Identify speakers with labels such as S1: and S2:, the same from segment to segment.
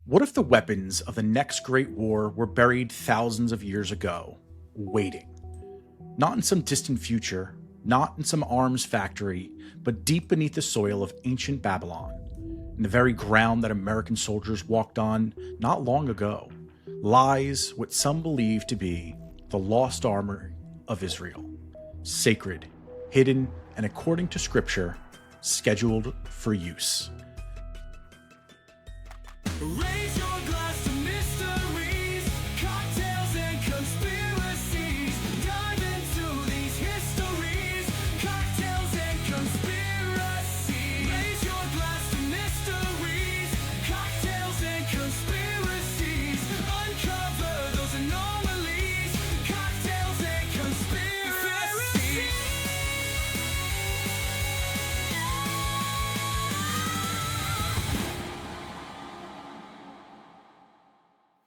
S1: What if the weapons of the next great war were buried thousands of years ago, waiting? Not in some distant future, not in some arms factory, but deep beneath the soil of ancient Babylon, in the very ground that American soldiers walked on not long ago, lies what some believe to be the Lost Armory of Israel. Sacred, hidden, and according to Scripture, scheduled for use.
S2: Raise your glass to mysteries, cocktails and conspiracies. Dive into these histories, cocktails and conspiracies. Raise your glass to mysteries, cocktails and conspiracies. Uncover those anomalies, cocktails and conspiracies.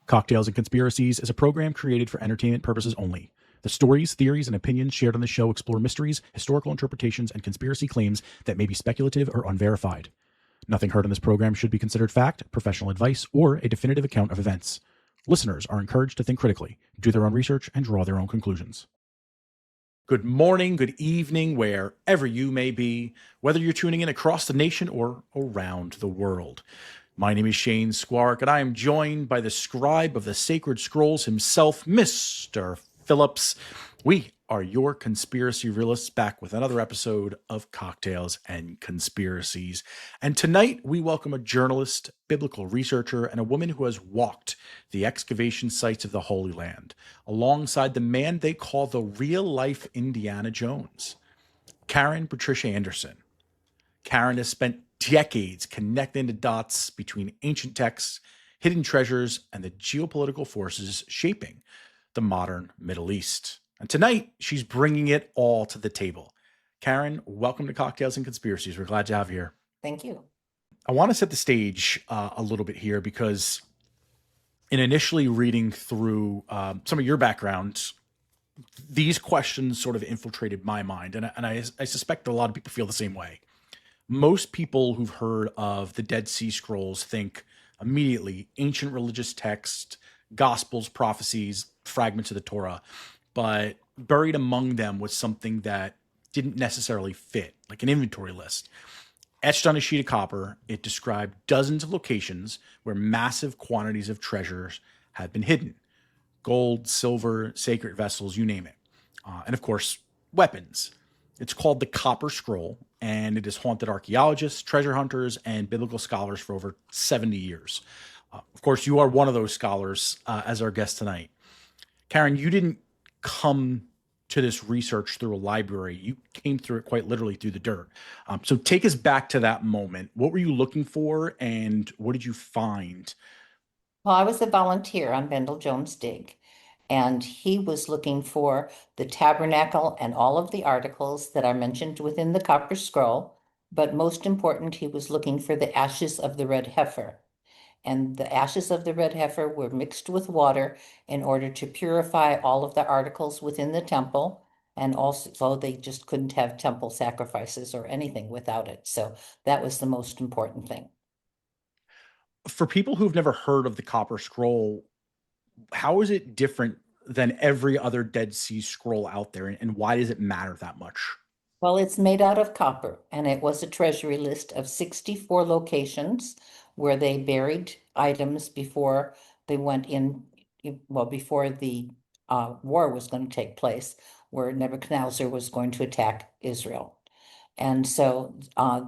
S1: Cocktails and Conspiracies is a program created for entertainment purposes only. The stories, theories, and opinions shared on the show explore mysteries, historical interpretations, and conspiracy claims that may be speculative or unverified. Nothing heard in this program should be considered fact, professional advice, or a definitive account of events. Listeners are encouraged to think critically, do their own research, and draw their own conclusions. Good morning, good evening, wherever you may be, whether you're tuning in across the nation or around the world. My name is Shane Squark, and I am joined by the scribe of the sacred scrolls himself, Mr. Phillips. We are your conspiracy realists, back with another episode of Cocktails and Conspiracies. And tonight we welcome a journalist, biblical researcher, and a woman who has walked the excavation sites of the Holy Land, alongside the man they call the real-life Indiana Jones, Karin Patricia Anderson. Karin has spent decades connecting the dots between ancient texts, hidden treasures, and the geopolitical forces shaping the modern Middle East. And tonight, she's bringing it all to the table. Karin, welcome to Cocktails and Conspiracies. We're glad to have you here.
S3: Thank you.
S1: I want to set the stage a little bit here because in initially reading through some of your background, these questions sort of infiltrated my mind, and I suspect a lot of people feel the same way. Most people who've heard of the Dead Sea Scrolls think immediately ancient religious text, gospels, prophecies, fragments of the Torah, but buried among them was something that didn't necessarily fit, like an inventory list. Etched on a sheet of copper, it described dozens of locations where massive quantities of treasures had been hidden. Gold, silver, sacred vessels, you name it. And of course, weapons. It's called the Copper Scroll, and it has haunted archaeologists, treasure hunters, and biblical scholars for over 70 years. Of course, you are one of those scholars as our guest tonight. Karin, you didn't come to this research through a library. You came through it quite literally through the dirt. So take us back to that moment. What were you looking for, and what did you find?
S3: Well, I was a volunteer on Vendyl Jones' dig, and he was looking for the tabernacle and all of the articles that are mentioned within the Copper Scroll. But most important, he was looking for the ashes of the red heifer. And the ashes of the red heifer were mixed with water in order to purify all of the articles within the temple. And also, they just couldn't have temple sacrifices or anything without it. So that was the most important thing.
S1: For people who've never heard of the Copper Scroll, how is it different than every other Dead Sea Scroll out there, and why does it matter that much?
S3: Well, it's made out of copper, and it was a treasury list of 64 locations where they buried items before they went in, well, before the war was going to take place, where Nebuchadnezzar was going to attack Israel. And so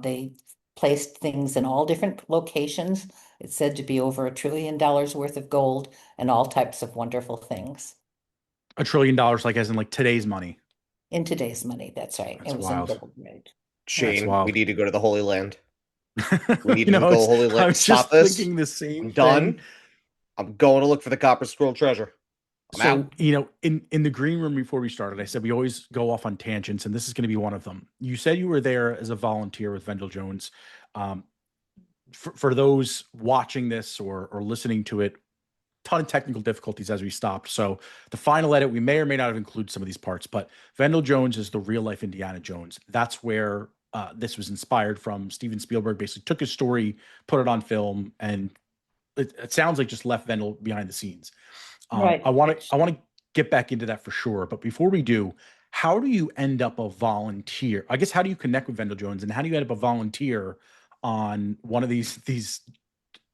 S3: they placed things in all different locations. It's said to be over $1 trillion worth of gold and all types of wonderful things.
S1: $1 trillion, like as in like today's money.
S3: In today's money, that's right.
S1: That's
S3: It was
S1: wild.
S3: in gold, right?
S4: Shane,
S1: wild.
S4: we need to go to the Holy Land. We need
S1: You
S4: to
S1: know,
S4: go Holy
S1: I
S4: Land.
S1: was
S4: Stop
S1: just
S4: this.
S1: thinking the same
S4: I'm done.
S1: thing.
S4: I'm going to look for the Copper Scroll treasure. I'm
S1: So,
S4: out.
S1: you know, in the green room before we started, I said we always go off on tangents, and this is going to be one of them. You said you were there as a volunteer with Vendyl Jones. For those watching this or listening to it, ton of technical difficulties as we stopped. So the final edit, we may or may not have included some of these parts, but Vendyl Jones is the real life Indiana Jones. That's where this was inspired from. Steven Spielberg basically took his story, put it on film, and it sounds like just left Vendyl behind the scenes.
S3: Right.
S1: I want to get back into that for sure. But before we do, how do you end up a volunteer? I guess how do you connect with Vendyl Jones, and how do you end up a volunteer on one of these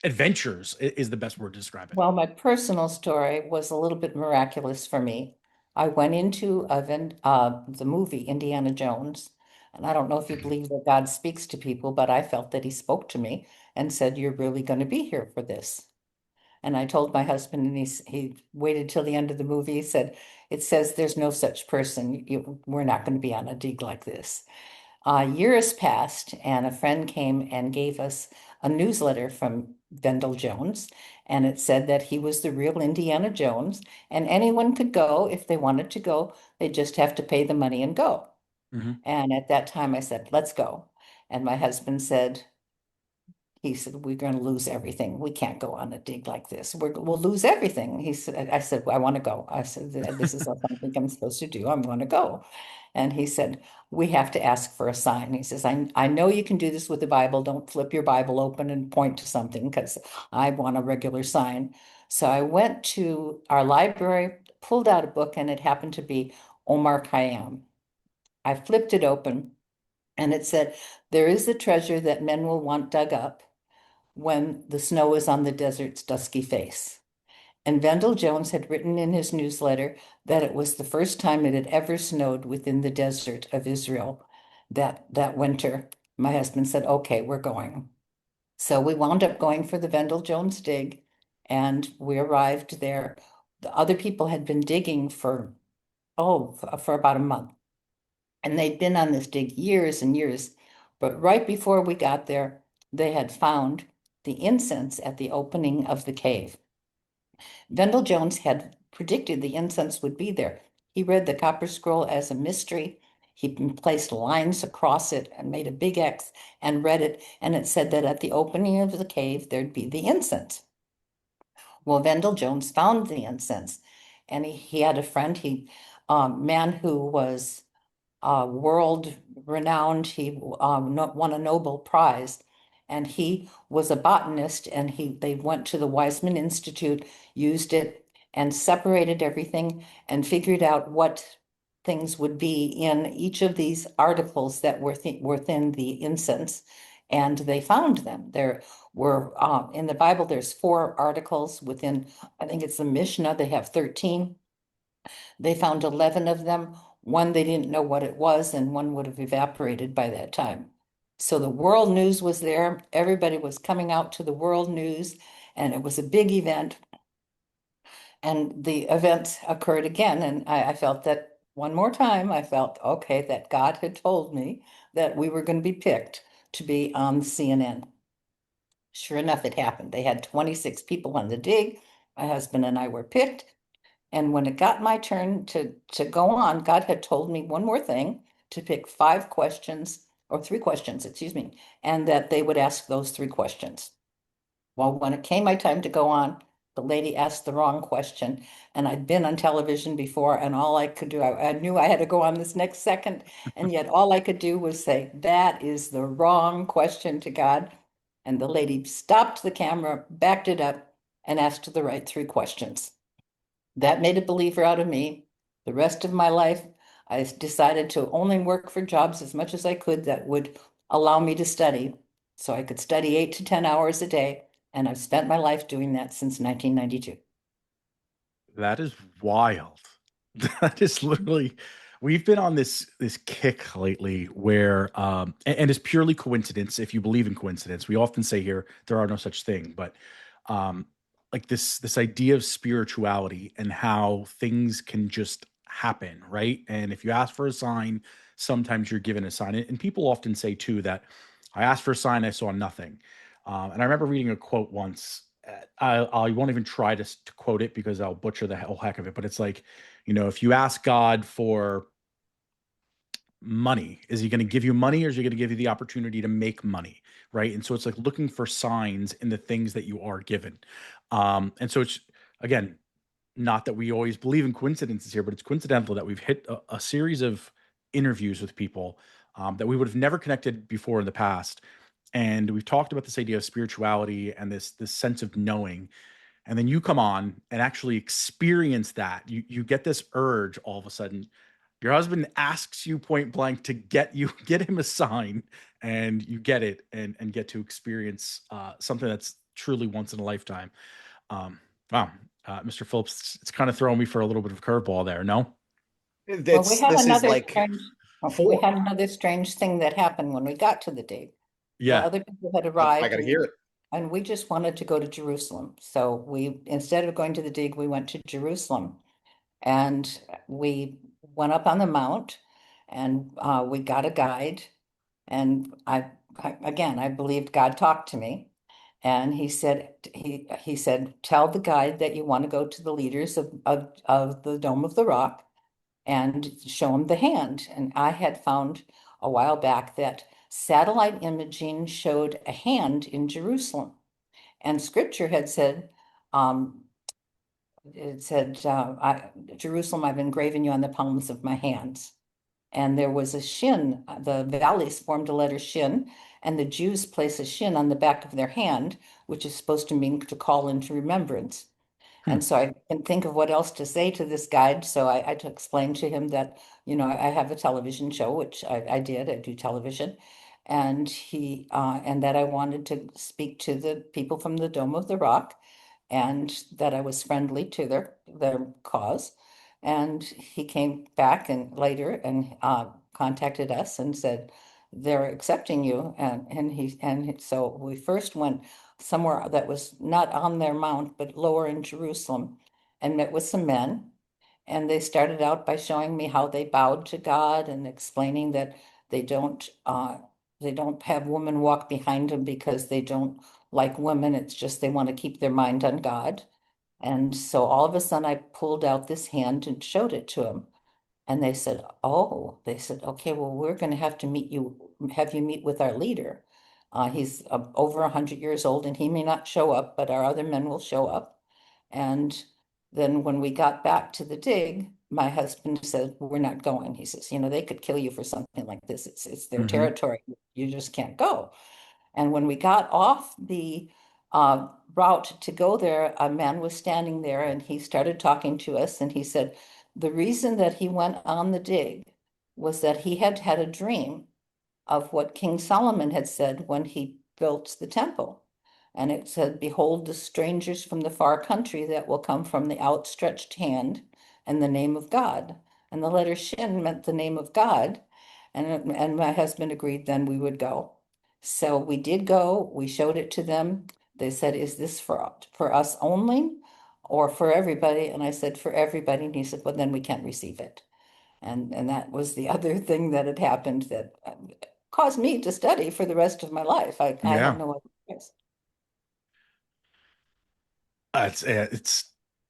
S1: adventures? Is the best word to describe it.
S3: Well, my personal story was a little bit miraculous for me. I went into the movie Indiana Jones, and I don't know if you believe that God speaks to people, but I felt that he spoke to me and said, "You're really going to be here for this." And I told my husband, and he waited till the end of the movie. He said, "It says there's no such person. We're not going to be on a dig like this." Years passed, and a friend came and gave us a newsletter from Vendyl Jones, and it said that he was the real Indiana Jones, and anyone could go if they wanted to go. They just have to pay the money and go.
S1: Hmm.
S3: And at that time, I said, "Let's go." And my husband said, he said, "We're going to lose everything. We can't go on a dig like this. We'll lose everything." He said, I said, "Well, I want to go." I said, "This is not something I'm supposed to do. I'm going to go." And he said, "We have to ask for a sign." He says, I know you can do this with the Bible. Don't flip your Bible open and point to something because I want a regular sign." So I went to our library, pulled out a book, and it happened to be Omar Khayyam. I flipped it open, and it said, "There is a treasure that men will want dug up when the snow is on the desert's dusky face." And Vendyl Jones had written in his newsletter that it was the first time it had ever snowed within the desert of Israel that winter. My husband said, "Okay, we're going." So we wound up going for the Vendyl Jones dig, and we arrived there. The other people had been digging for about a month, and they'd been on this dig years and years. But right before we got there, they had found the incense at the opening of the cave. Vendyl Jones had predicted the incense would be there. He read the Copper Scroll as a mystery. He placed lines across it and made a big X and read it, and it said that at the opening of the cave, there'd be the incense. Well, Vendyl Jones found the incense, and he had a friend, man who was world renowned. He won a Nobel Prize, and he was a botanist. And they went to the Weizmann Institute, used it, and separated everything, and figured out what things would be in each of these articles that were within the incense. And they found them. There were in the Bible. There's 4 articles within. I think it's the Mishnah. They have 13. They found 11 of them. One, they didn't know what it was, and one would have evaporated by that time. So the world news was there. Everybody was coming out to the world news, and it was a big event. And the event occurred again, and I felt that one more time, I felt, okay, that God had told me that we were going to be picked to be on CNN. Sure enough, it happened. They had 26 people on the dig. My husband and I were picked. And when it got my turn to go on, God had told me one more thing, to pick 5 questions or 3 questions, excuse me, and that they would ask those 3 questions. Well, when it came my time to go on, the lady asked the wrong question, and I'd been on television before, and all I could do, I knew I had to go on this next second, and yet all I could do was say, "That is the wrong question," to God. And the lady stopped the camera, backed it up, and asked the right 3 questions. That made a believer out of me. The rest of my life, I decided to only work for jobs as much as I could that would allow me to study. So I could study 8 to 10 hours a day. And I've spent my life doing that since 1992.
S1: That is wild. That is literally, we've been on this kick lately where and it's purely coincidence. If you believe in coincidence, we often say here there are no such thing, but um like this idea of spirituality and how things can just happen, right? And if you ask for a sign, sometimes you're given a sign. And people often say too that I asked for a sign, I saw nothing. And I remember reading a quote once. I won't even try to quote it because I'll butcher the whole heck of it. But it's like, if you ask God for money, is he going to give you money, or is he going to give you the opportunity to make money? Right. And so it's like looking for signs in the things that you are given. And so it's, again, not that we always believe in coincidences here, but it's coincidental that we've hit a series of interviews with people that we would have never connected before in the past. and we've talked about this idea of spirituality and this sense of knowing, and then you come on and actually experience that. You get this urge all of a sudden. Your husband asks you point blank to get him a sign, and you get it, and get to experience something that's truly once in a lifetime. Um, wow, Mr. Phillips, it's kind of throwing me for a little bit of a curveball there. No?
S3: Well, we
S4: It's
S3: had
S4: this is
S3: another
S4: like
S3: strange, we
S4: four.
S3: had another strange thing that happened when we got to the dig. The
S1: Yeah.
S3: other people had
S4: I
S3: arrived
S4: gotta hear it.
S3: and we just wanted to go to Jerusalem. So we, instead of going to the dig, we went to Jerusalem. And we went up on the mount and we got a guide. And again, I believed God talked to me. And he said, tell the guide that you want to go to the leaders of the Dome of the Rock and show him the hand. And I had found a while back that satellite imaging showed a hand in Jerusalem. And scripture had said, um, it said, Jerusalem, I've engraven you on the palms of my hands. And there was a shin, the valleys formed a letter shin, and the Jews place a shin on the back of their hand, which is supposed to mean to call into remembrance.
S1: Hmm.
S3: And so I didn't think of what else to say to this guide. So I had to explain to him that, I have a television show, which I did, I do television. And that I wanted to speak to the people from the Dome of the Rock and that I was friendly to their cause. And he came back and later and contacted us and said, they're accepting you. So we first went somewhere that was not on their mount, but lower in Jerusalem, and met with some men. And they started out by showing me how they bowed to God and explaining that they don't uh, they don't have women walk behind them because they don't like women. It's just they want to keep their mind on God. And so all of a sudden I pulled out this hand and showed it to them. And they said, oh, they said, okay, well, we're going to have to have you meet with our leader. He's over 100 years old and he may not show up, but our other men will show up. And then when we got back to the dig, my husband said, we're not going. He says, they could kill you for something like this. It's their
S1: Hmm.
S3: territory. You just can't go. And when we got off the route to go there, a man was standing there and he started talking to us. And he said, the reason that he went on the dig was that he had had a dream of what King Solomon had said when he built the temple. And it said, behold, the strangers from the far country that will come from the outstretched hand and the name of God. And the letter Shin meant the name of God. And my husband agreed then we would go. So we did go, we showed it to them. They said, is this for us only or for everybody? And I said, for everybody. And he said, well, then we can't receive it. And that was the other thing that had happened that caused me to study for the rest of my life. I had
S1: Yeah.
S3: no other choice.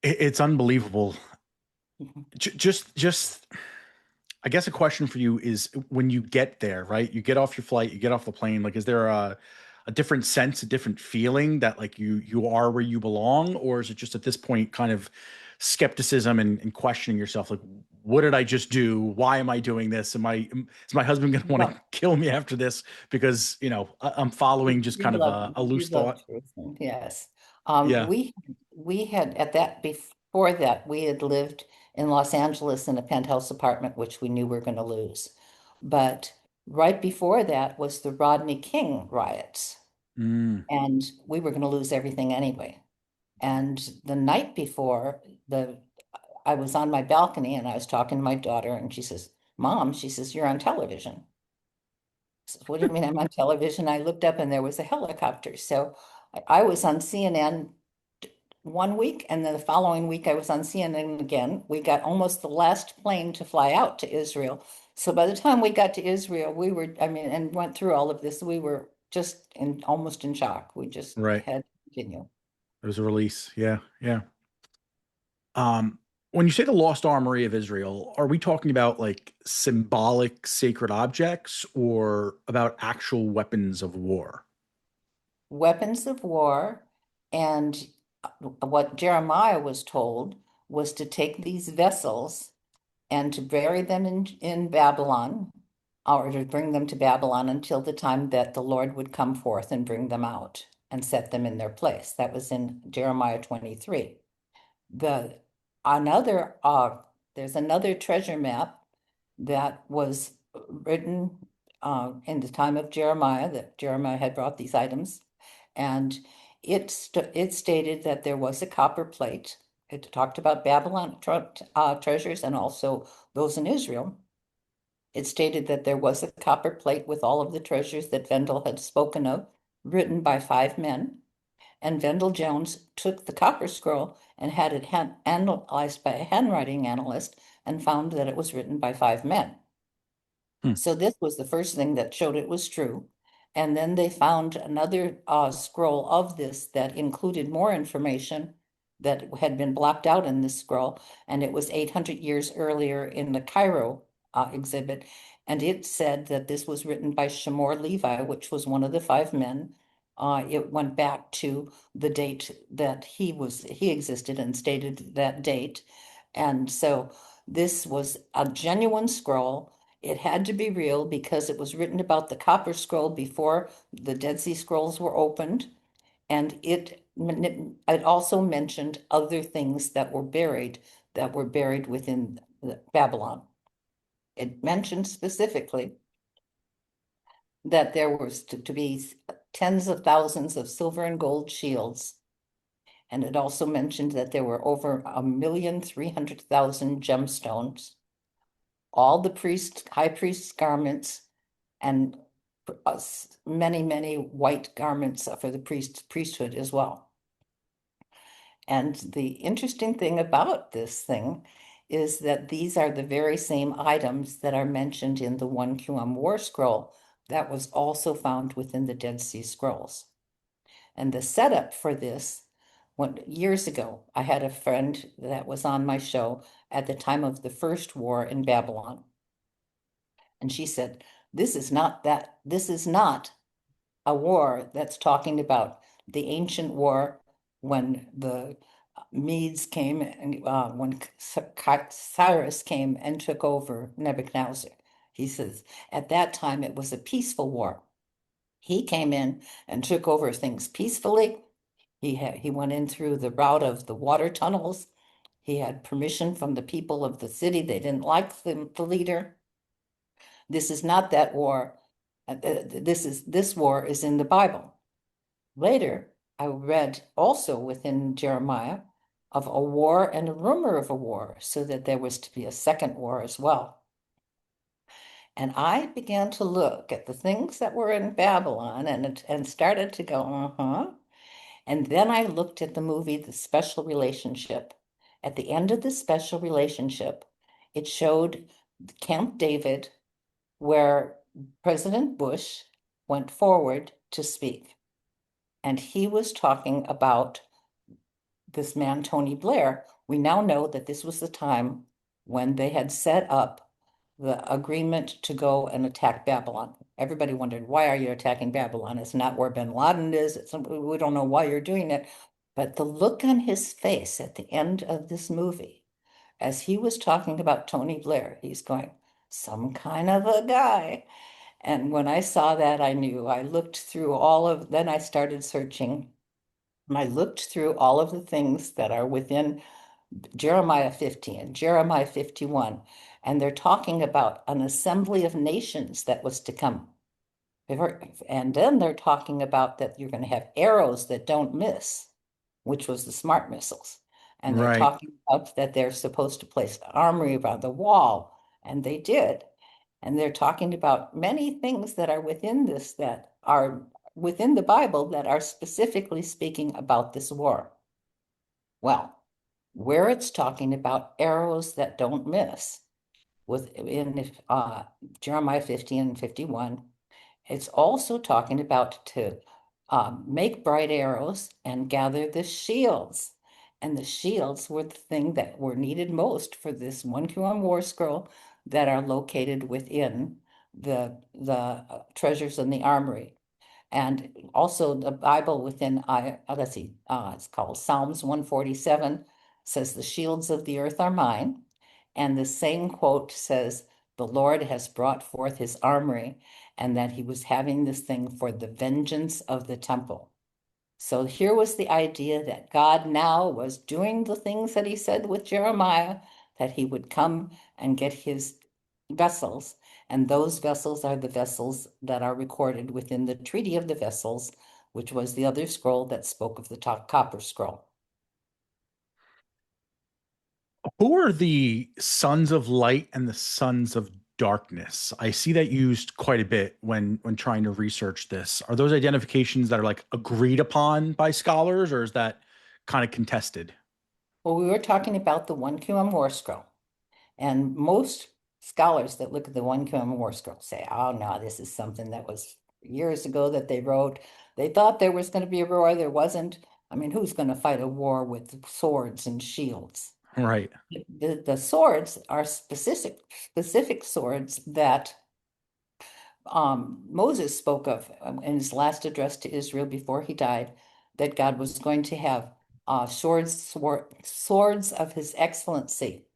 S1: It's unbelievable.
S3: Mhm.
S1: Just I guess a question for you is, when you get there, right? You get off your flight, you get off the plane. Like, is there a different sense, a different feeling that like you are where you belong, or is it just at this point kind of skepticism and questioning yourself, like, what did I just do? Why am I doing this? Is my husband going to want to
S3: Well,
S1: kill me after this because I'm following just kind of a
S3: you
S1: loose
S3: love
S1: thought?
S3: Jerusalem, yes.
S1: Yeah.
S3: We had at that before that we had lived in Los Angeles in a penthouse apartment, which we knew we were going to lose. But right before that was the Rodney King riots,
S1: Mm.
S3: and we were going to lose everything anyway. And the night before, the I was on my balcony and I was talking to my daughter, and she says, "Mom," she says, "you're on television." I said, what do you mean I'm on television? I looked up and there was a helicopter. So I was on CNN one week, and then the following week I was on CNN again. We got almost the last plane to fly out to Israel. So by the time we got to Israel, we were, I mean, and went through all of this, we were just almost in shock. We just
S1: Right.
S3: had to continue.
S1: There's a release. Yeah. Yeah. When you say the Lost Armory of Israel, are we talking about like symbolic sacred objects or about actual weapons of war?
S3: Weapons of war, and what Jeremiah was told was to take these vessels and to bury them in Babylon, or to bring them to Babylon until the time that the Lord would come forth and bring them out and set them in their place. That was in Jeremiah 23. The another there's another treasure map that was written in the time of Jeremiah, that Jeremiah had brought these items, and it stated that there was a copper plate. It talked about Babylon treasures and also those in Israel. It stated that there was a copper plate with all of the treasures that Vendyl had spoken of, written by 5 men. And Vendyl Jones took the copper scroll and had it analyzed by a handwriting analyst and found that it was written by 5 men.
S1: Hmm.
S3: So this was the first thing that showed it was true. And then they found another scroll of this that included more information that had been blocked out in this scroll, and it was 800 years earlier in the Cairo exhibit. And it said that this was written by Shemor Levi, which was one of the 5 men. It went back to the date that he existed and stated that date. And so this was a genuine scroll. It had to be real because it was written about the copper scroll before the Dead Sea Scrolls were opened. And it also mentioned other things that were buried within Babylon. It mentioned specifically that there was to be tens of thousands of silver and gold shields. And it also mentioned that there were over 1,300,000 gemstones, all the high priest's garments, and many, many white garments for the priesthood as well. And the interesting thing about this thing is that these are the very same items that are mentioned in the 1QM War Scroll that was also found within the Dead Sea Scrolls. And the setup for this, years ago, I had a friend that was on my show at the time of the first war in Babylon. And she said, this is not a war that's talking about the ancient war when the Medes came and when Cyrus came and took over Nebuchadnezzar. He says, at that time it was a peaceful war. He came in and took over things peacefully. He went in through the route of the water tunnels. He had permission from the people of the city. They didn't like the leader. This is not that war. This war is in the Bible. Later, I read also within Jeremiah of a war and a rumor of a war, so that there was to be a second war as well. And I began to look at the things that were in Babylon and started to go, uh-huh. And then I looked at the movie, The Special Relationship. At the end of the Special Relationship, it showed Camp David, where President Bush went forward to speak. And he was talking about this man, Tony Blair. We now know that this was the time when they had set up the agreement to go and attack Babylon. Everybody wondered, why are you attacking Babylon? It's not where bin Laden is. We don't know why you're doing it. But the look on his face at the end of this movie, as he was talking about Tony Blair, he's going, some kind of a guy. And when I saw that, I knew. I looked through then I started searching. And I looked through all of the things that are within Jeremiah 50 and Jeremiah 51, and they're talking about an assembly of nations that was to come. And then they're talking about that you're going to have arrows that don't miss, which was the smart missiles. And they're
S1: Right.
S3: talking about that they're supposed to place an armory around the wall, and they did. And they're talking about many things that are within this, that are within the Bible, that are specifically speaking about this war. Well, where it's talking about arrows that don't miss in Jeremiah 50 and 51, it's also talking about to make bright arrows and gather the shields. And the shields were the thing that were needed most for this 1QM War Scroll that are located within the treasures in the armory. And also the Bible within, let's see, it's called Psalms 147, says, the shields of the earth are mine. And the same quote says, the Lord has brought forth his armory, and that he was having this thing for the vengeance of the temple. So here was the idea that God now was doing the things that he said with Jeremiah, that he would come and get his vessels. And those vessels are the vessels that are recorded within the Treaty of the Vessels, which was the other scroll that spoke of the copper scroll.
S1: Who are the sons of light and the sons of darkness? I see that used quite a bit when trying to research this. Are those identifications that are like agreed upon by scholars, or is that kind of contested?
S3: Well, we were talking about the 1 War scroll, and most scholars that look at the 1 War scroll say, oh no, this is something that was years ago that they wrote. They thought there was going to be a war, there wasn't. I mean, who's going to fight a war with swords and shields?
S1: Right.
S3: The swords are specific swords that Moses spoke of in his last address to Israel before he died, that God was going to have swords of his excellency.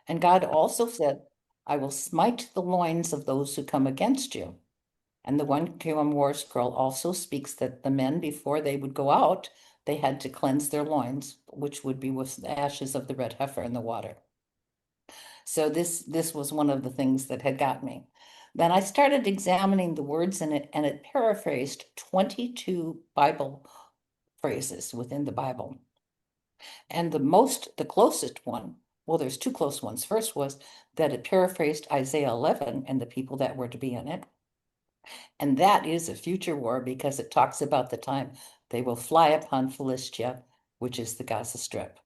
S3: And God also said, I will smite the loins of those who come against you. And the 1 War scroll also speaks that the men, before they would go out, they had to cleanse their loins, which would be with the ashes of the red heifer in the water. So this was one of the things that had got me. Then I started examining the words in it, and it paraphrased 22 Bible phrases within the Bible. And the closest one, well, there's two close ones. First was that it paraphrased Isaiah 11 and the people that were to be in it. And that is a future war because it talks about the time they will fly upon Philistia, which is the Gaza Strip.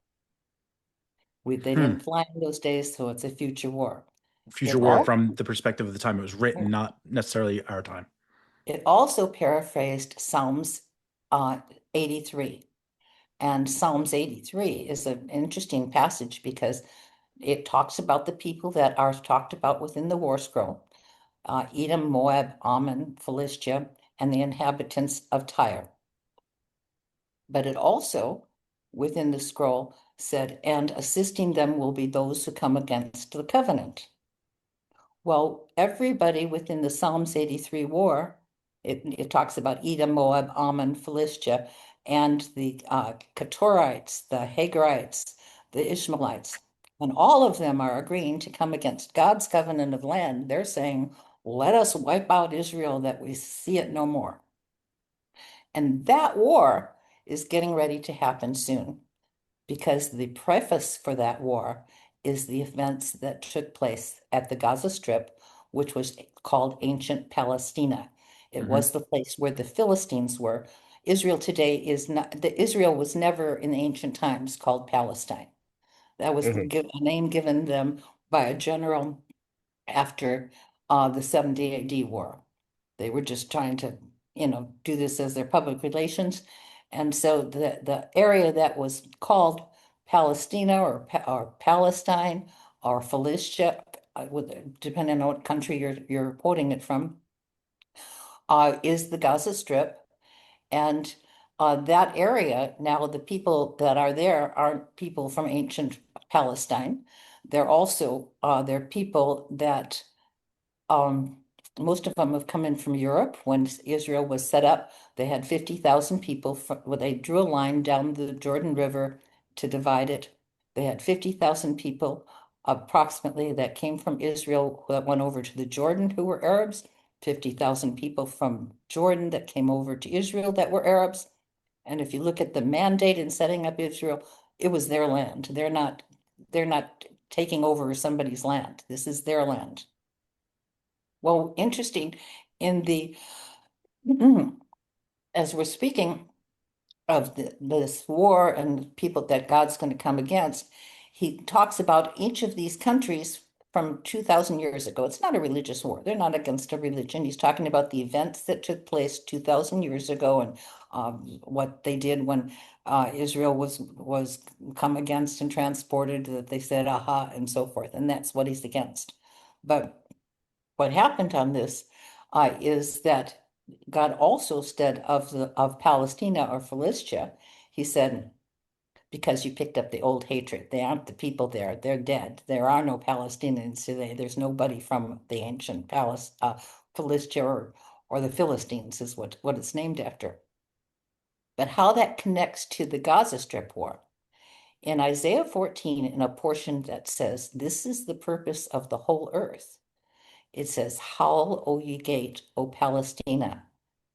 S3: They didn't fly in those days, so it's a future war.
S1: Future
S3: It
S1: war
S3: also,
S1: from the perspective of the time it was written, not necessarily our time.
S3: it also paraphrased Psalms 83. And Psalms 83 is an interesting passage because it talks about the people that are talked about within the war scroll. Edom, Moab, Ammon, Philistia, and the inhabitants of Tyre. But it also, within the scroll, said, and assisting them will be those who come against the covenant. Well, everybody within the Psalms 83 war, it talks about Edom, Moab, Ammon, Philistia, and the Ketorites, the Hagarites, the Ishmaelites. And all of them are agreeing to come against God's covenant of land. They're saying, let us wipe out Israel that we see it no more. And that war is getting ready to happen soon because the preface for that war is the events that took place at the Gaza Strip, which was called ancient Palestina. It was the place where the Philistines were. Israel today is not, Israel was never in ancient times called Palestine. That was
S4: Mhm.
S3: a name given them by a general after the 70 AD war. They were just trying to, do this as their public relations. And so the area that was called Palestina or Palestine or Philistia, depending on what country you're quoting it from, is the Gaza Strip. And that area, now the people that are there aren't people from ancient Palestine. They're people that um, most of them have come in from Europe. When Israel was set up, they had 50,000 people where they drew a line down the Jordan River to divide it. They had 50,000 people approximately that came from Israel that went over to the Jordan who were Arabs, 50,000 people from Jordan that came over to Israel that were Arabs. And if you look at the mandate in setting up Israel, it was their land. They're not taking over somebody's land. This is their land. Well, interesting in the as we're speaking of this war and people that God's going to come against, he talks about each of these countries from 2,000 years ago. It's not a religious war. They're not against a religion. He's talking about the events that took place 2,000 years ago and what they did when Israel was come against and transported, that they said, aha, and so forth. And that's what he's against. But what happened on this is that God also said of Palestina or Philistia, he said, because you picked up the old hatred. They aren't the people there. They're dead. There are no Palestinians today. There's nobody from the ancient Philistia or the Philistines is what it's named after. But how that connects to the Gaza Strip war. In Isaiah 14, in a portion that says, "This is the purpose of the whole earth," it says, "Howl, O ye gate, O Palestina."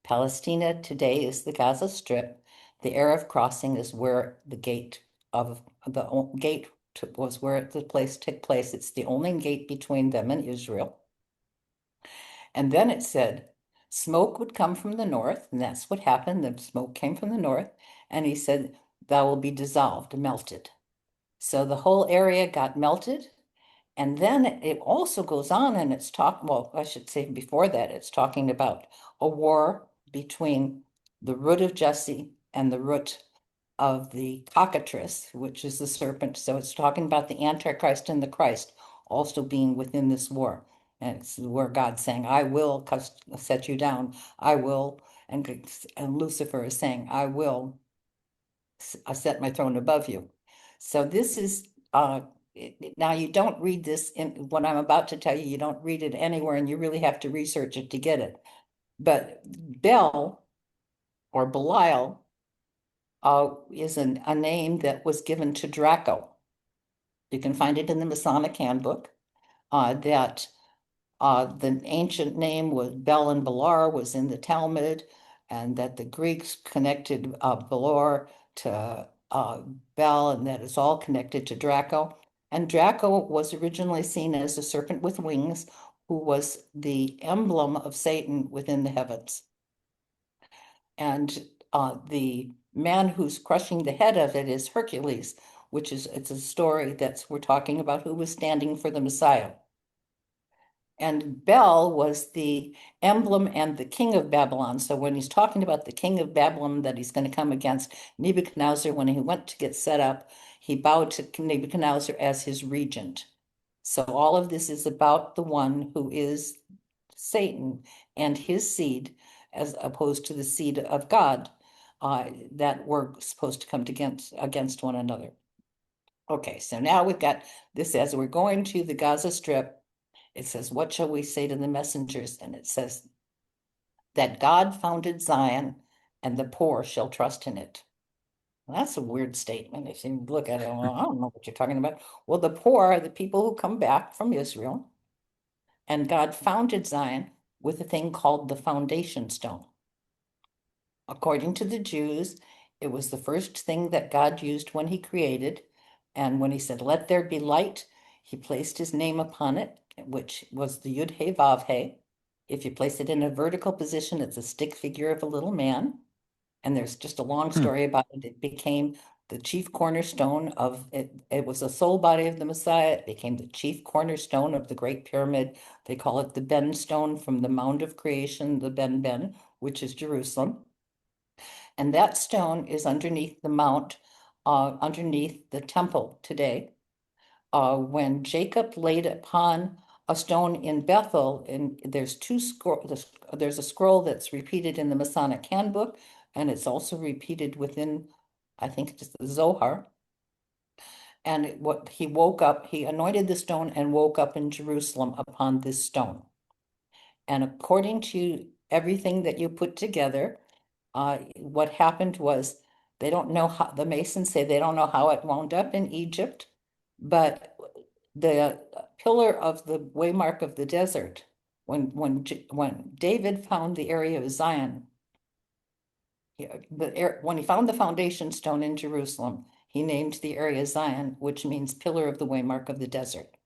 S3: Palestina today is the Gaza Strip. The Arab crossing is where the gate was where the place took place. It's the only gate between them and Israel. And then it said, smoke would come from the north, and that's what happened. The smoke came from the north, and he said, "Thou will be dissolved, melted." So the whole area got melted. And then it also goes on and well, I should say before that, it's talking about a war between the root of Jesse and the root of the cockatrice, which is the serpent. So it's talking about the Antichrist and the Christ also being within this war. And it's where God's saying, "I will set you down. I will." And Lucifer is saying, "I will set my throne above you." So this is, now you don't read this in what I'm about to tell you, you don't read it anywhere, and you really have to research it to get it. But Bel or Belial is a name that was given to Draco. You can find it in the Masonic Handbook, that the ancient name was Bel and Belar was in the Talmud, and that the Greeks connected Belor to Bel, and that it's all connected to Draco. And Draco was originally seen as a serpent with wings, who was the emblem of Satan within the heavens. And the man who's crushing the head of it is Hercules, which is, it's a story that's, we're talking about who was standing for the Messiah. And Bel was the emblem and the king of Babylon. So when he's talking about the king of Babylon that he's going to come against, Nebuchadnezzar, when he went to get set up, he bowed to Nebuchadnezzar as his regent. So all of this is about the one who is Satan and his seed, as opposed to the seed of God, that were supposed to come against one another. Okay, so now we've got this as we're going to the Gaza Strip. It says, "What shall we say to the messengers?" And it says that God founded Zion and the poor shall trust in it. Well, that's a weird statement. If you look at it, well, I don't know what you're talking about. Well, the poor are the people who come back from Israel, and God founded Zion with a thing called the foundation stone. According to the Jews, it was the first thing that God used when he created. And when he said, "Let there be light," he placed his name upon it, which was the Yud He Vav He. If you place it in a vertical position, it's a stick figure of a little man. And there's just a long story about it. It became the chief cornerstone of it. It was the soul body of the Messiah. It became the chief cornerstone of the Great Pyramid. They call it the Ben stone from the Mound of Creation, the Ben, which is Jerusalem. And that stone is underneath the mount, underneath the temple today. When Jacob laid upon a stone in Bethel, and there's there's a scroll that's repeated in the Masonic Handbook, and it's also repeated within, I think it's the Zohar. And what he woke up, he anointed the stone and woke up in Jerusalem upon this stone. And according to everything that you put together, what happened was they don't know how, the Masons say they don't know how it wound up in Egypt, but the pillar of the waymark of the desert, when David found the area of Zion, when he found the foundation stone in Jerusalem, he named the area Zion, which means pillar of the waymark of the desert.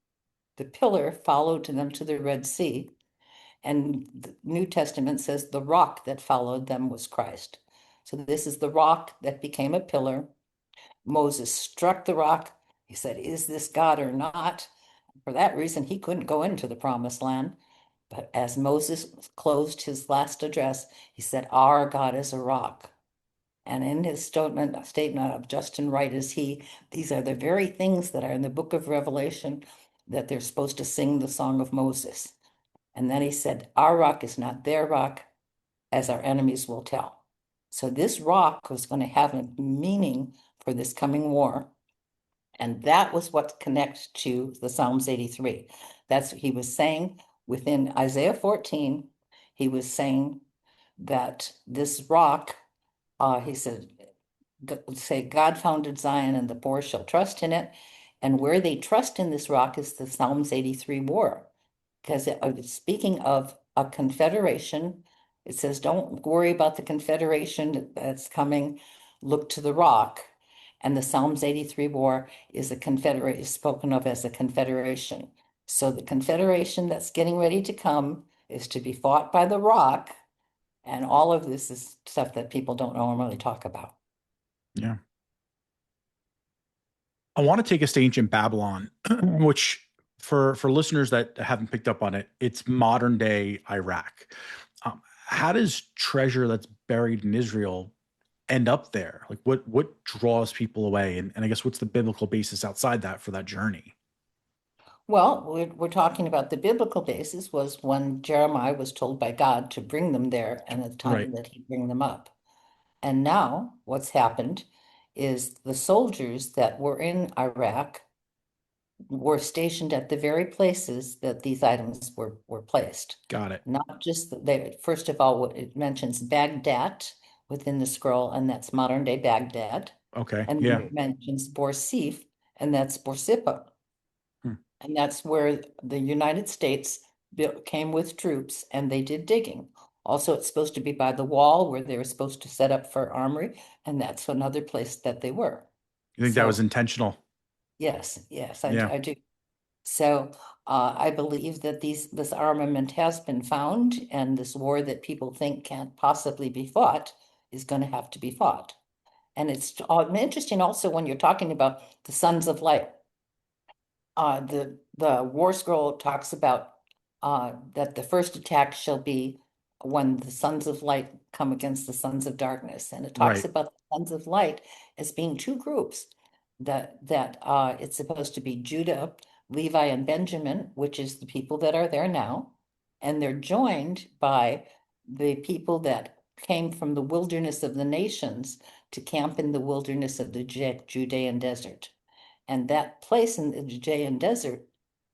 S3: The pillar followed them to the Red Sea, and the New Testament says the rock that followed them was Christ. So this is the rock that became a pillar. Moses struck the rock. He said, "Is this God or not?" For that reason, he couldn't go into the promised land. But as Moses closed his last address, he said, "Our God is a rock." And in his statement of just and right is he, these are the very things that are in the book of Revelation that they're supposed to sing the song of Moses. And then he said, "Our rock is not their rock, as our enemies will tell." So this rock was going to have a meaning for this coming war. And that was what connects to the Psalms 83. That's what he was saying within Isaiah 14. He was saying that this rock, he said, say, God founded Zion and the poor shall trust in it. And where they trust in this rock is the Psalms 83 war. Because speaking of a confederation, it says, don't worry about the confederation that's coming, look to the rock. And the Psalms 83 war is spoken of as a confederation. So the confederation that's getting ready to come is to be fought by the rock. And all of this is stuff that people don't normally talk about.
S1: Yeah. I want to take us to ancient Babylon, which for listeners that haven't picked up on it, it's modern day Iraq. How does treasure that's buried in Israel end up there? Like what draws people away? And I guess what's the biblical basis outside that for that journey?
S3: Well, we're talking about the biblical basis was when Jeremiah was told by God to bring them there and the
S1: Right.
S3: time that he'd bring them up. And now what's happened is the soldiers that were in Iraq were stationed at the very places that these items were placed.
S1: Got it.
S3: Not just they, first of all, it mentions Baghdad within the scroll, and that's modern day Baghdad.
S1: Okay.
S3: And then
S1: Yeah.
S3: it mentions Borsif, and that's Borsippa.
S1: Hmm.
S3: And that's where the United States came with troops and they did digging. Also, it's supposed to be by the wall where they were supposed to set up for armory, and that's another place that they were.
S1: You think that was
S3: So,
S1: intentional?
S3: yes, yes,
S1: Yeah.
S3: I do. So I believe that this armament has been found, and this war that people think can't possibly be fought is going to have to be fought. And it's interesting also when you're talking about the sons of light. The war scroll talks about that the first attack shall be when the sons of light come against the sons of darkness, and it talks
S1: Right.
S3: about the sons of light as being two groups. That it's supposed to be Judah, Levi, and Benjamin, which is the people that are there now, and they're joined by the people that came from the wilderness of the nations to camp in the wilderness of the Judean desert. And that place in the Judean desert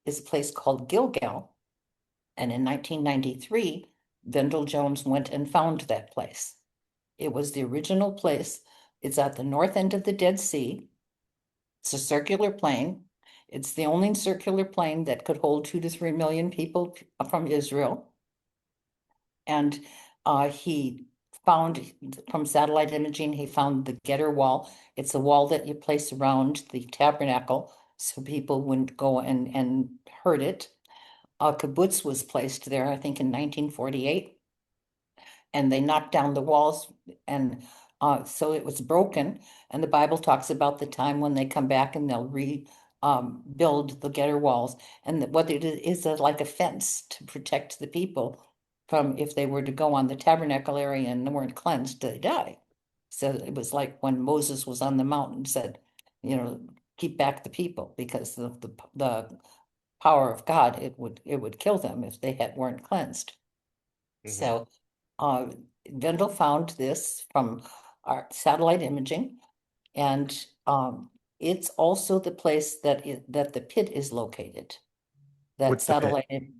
S3: is a place called Gilgal. And in 1993, Vendyl Jones went and found that place. It was the original place. It's at the north end of the Dead Sea. It's a circular plain. It's the only circular plain that could hold 2 to 3 million people from Israel. And he found from satellite imaging, he found the Getter Wall. It's a wall that you place around the tabernacle so people wouldn't go and hurt it. A kibbutz was placed there, I think, in 1948, and they knocked down the walls, and so it was broken. And the Bible talks about the time when they come back and they'll build the Getter walls, and what it is like a fence to protect the people from if they were to go on the tabernacle area and weren't cleansed, they die. So it was like when Moses was on the mountain, said, keep back the people because the power of God, it would kill them if they weren't cleansed. So Vendel found this from our satellite imaging, and it's also the place that the pit is located. That
S1: What's the pit?
S3: satellite,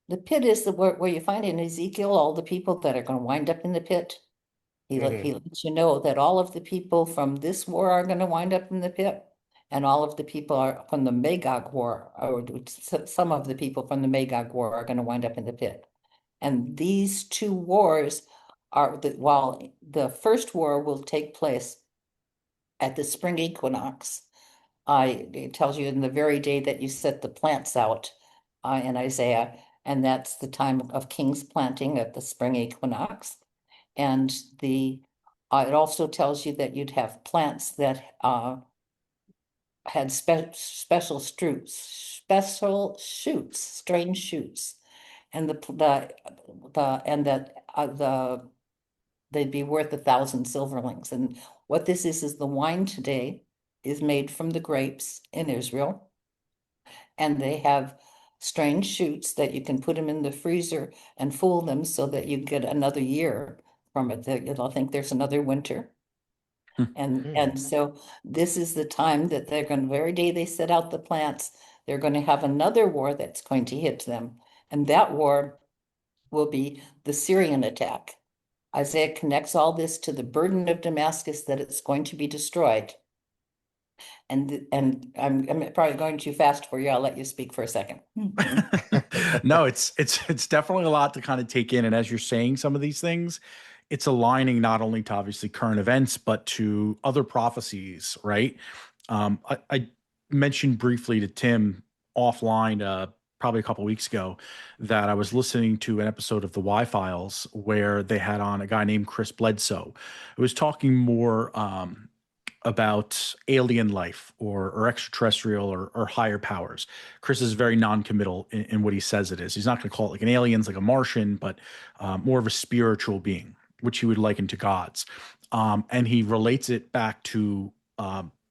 S3: the pit is where you find in Ezekiel all the people that are going to wind up in the pit. He lets you know that all of the people from this war are going to wind up in the pit, and all of the people are from the Magog war, or some of the people from the Magog war are going to wind up in the pit. And these two wars while the first war will take place at the spring equinox, it tells you in the very day that you set the plants out in Isaiah, and that's the time of king's planting at the spring equinox. And it also tells you that you'd have plants that had special shoots, strange shoots, and they'd be worth 1,000 silverlings. And what this is the wine today is made from the grapes in Israel, and they have strange shoots that you can put them in the freezer and fool them so that you get another year from it. They'll think there's another winter.
S1: Hmm.
S3: And so this is the time that they're going, the very day they set out the plants, they're going to have another war that's going to hit them. And that war will be the Syrian attack. Isaiah connects all this to the burden of Damascus, that it's going to be destroyed. And I'm probably going too fast for you. I'll let you speak for a second.
S1: No, it's definitely a lot to kind of take in. And as you're saying some of these things, it's aligning not only to obviously current events, but to other prophecies, right? I mentioned briefly to Tim offline probably a couple weeks ago that I was listening to an episode of the Y Files where they had on a guy named Chris Bledsoe. It was talking more about alien life or extraterrestrial or higher powers. Chris is very non-committal in what he says it is. He's not going to call it like an alien's like a Martian, but more of a spiritual being, which he would liken to gods. And he relates it back to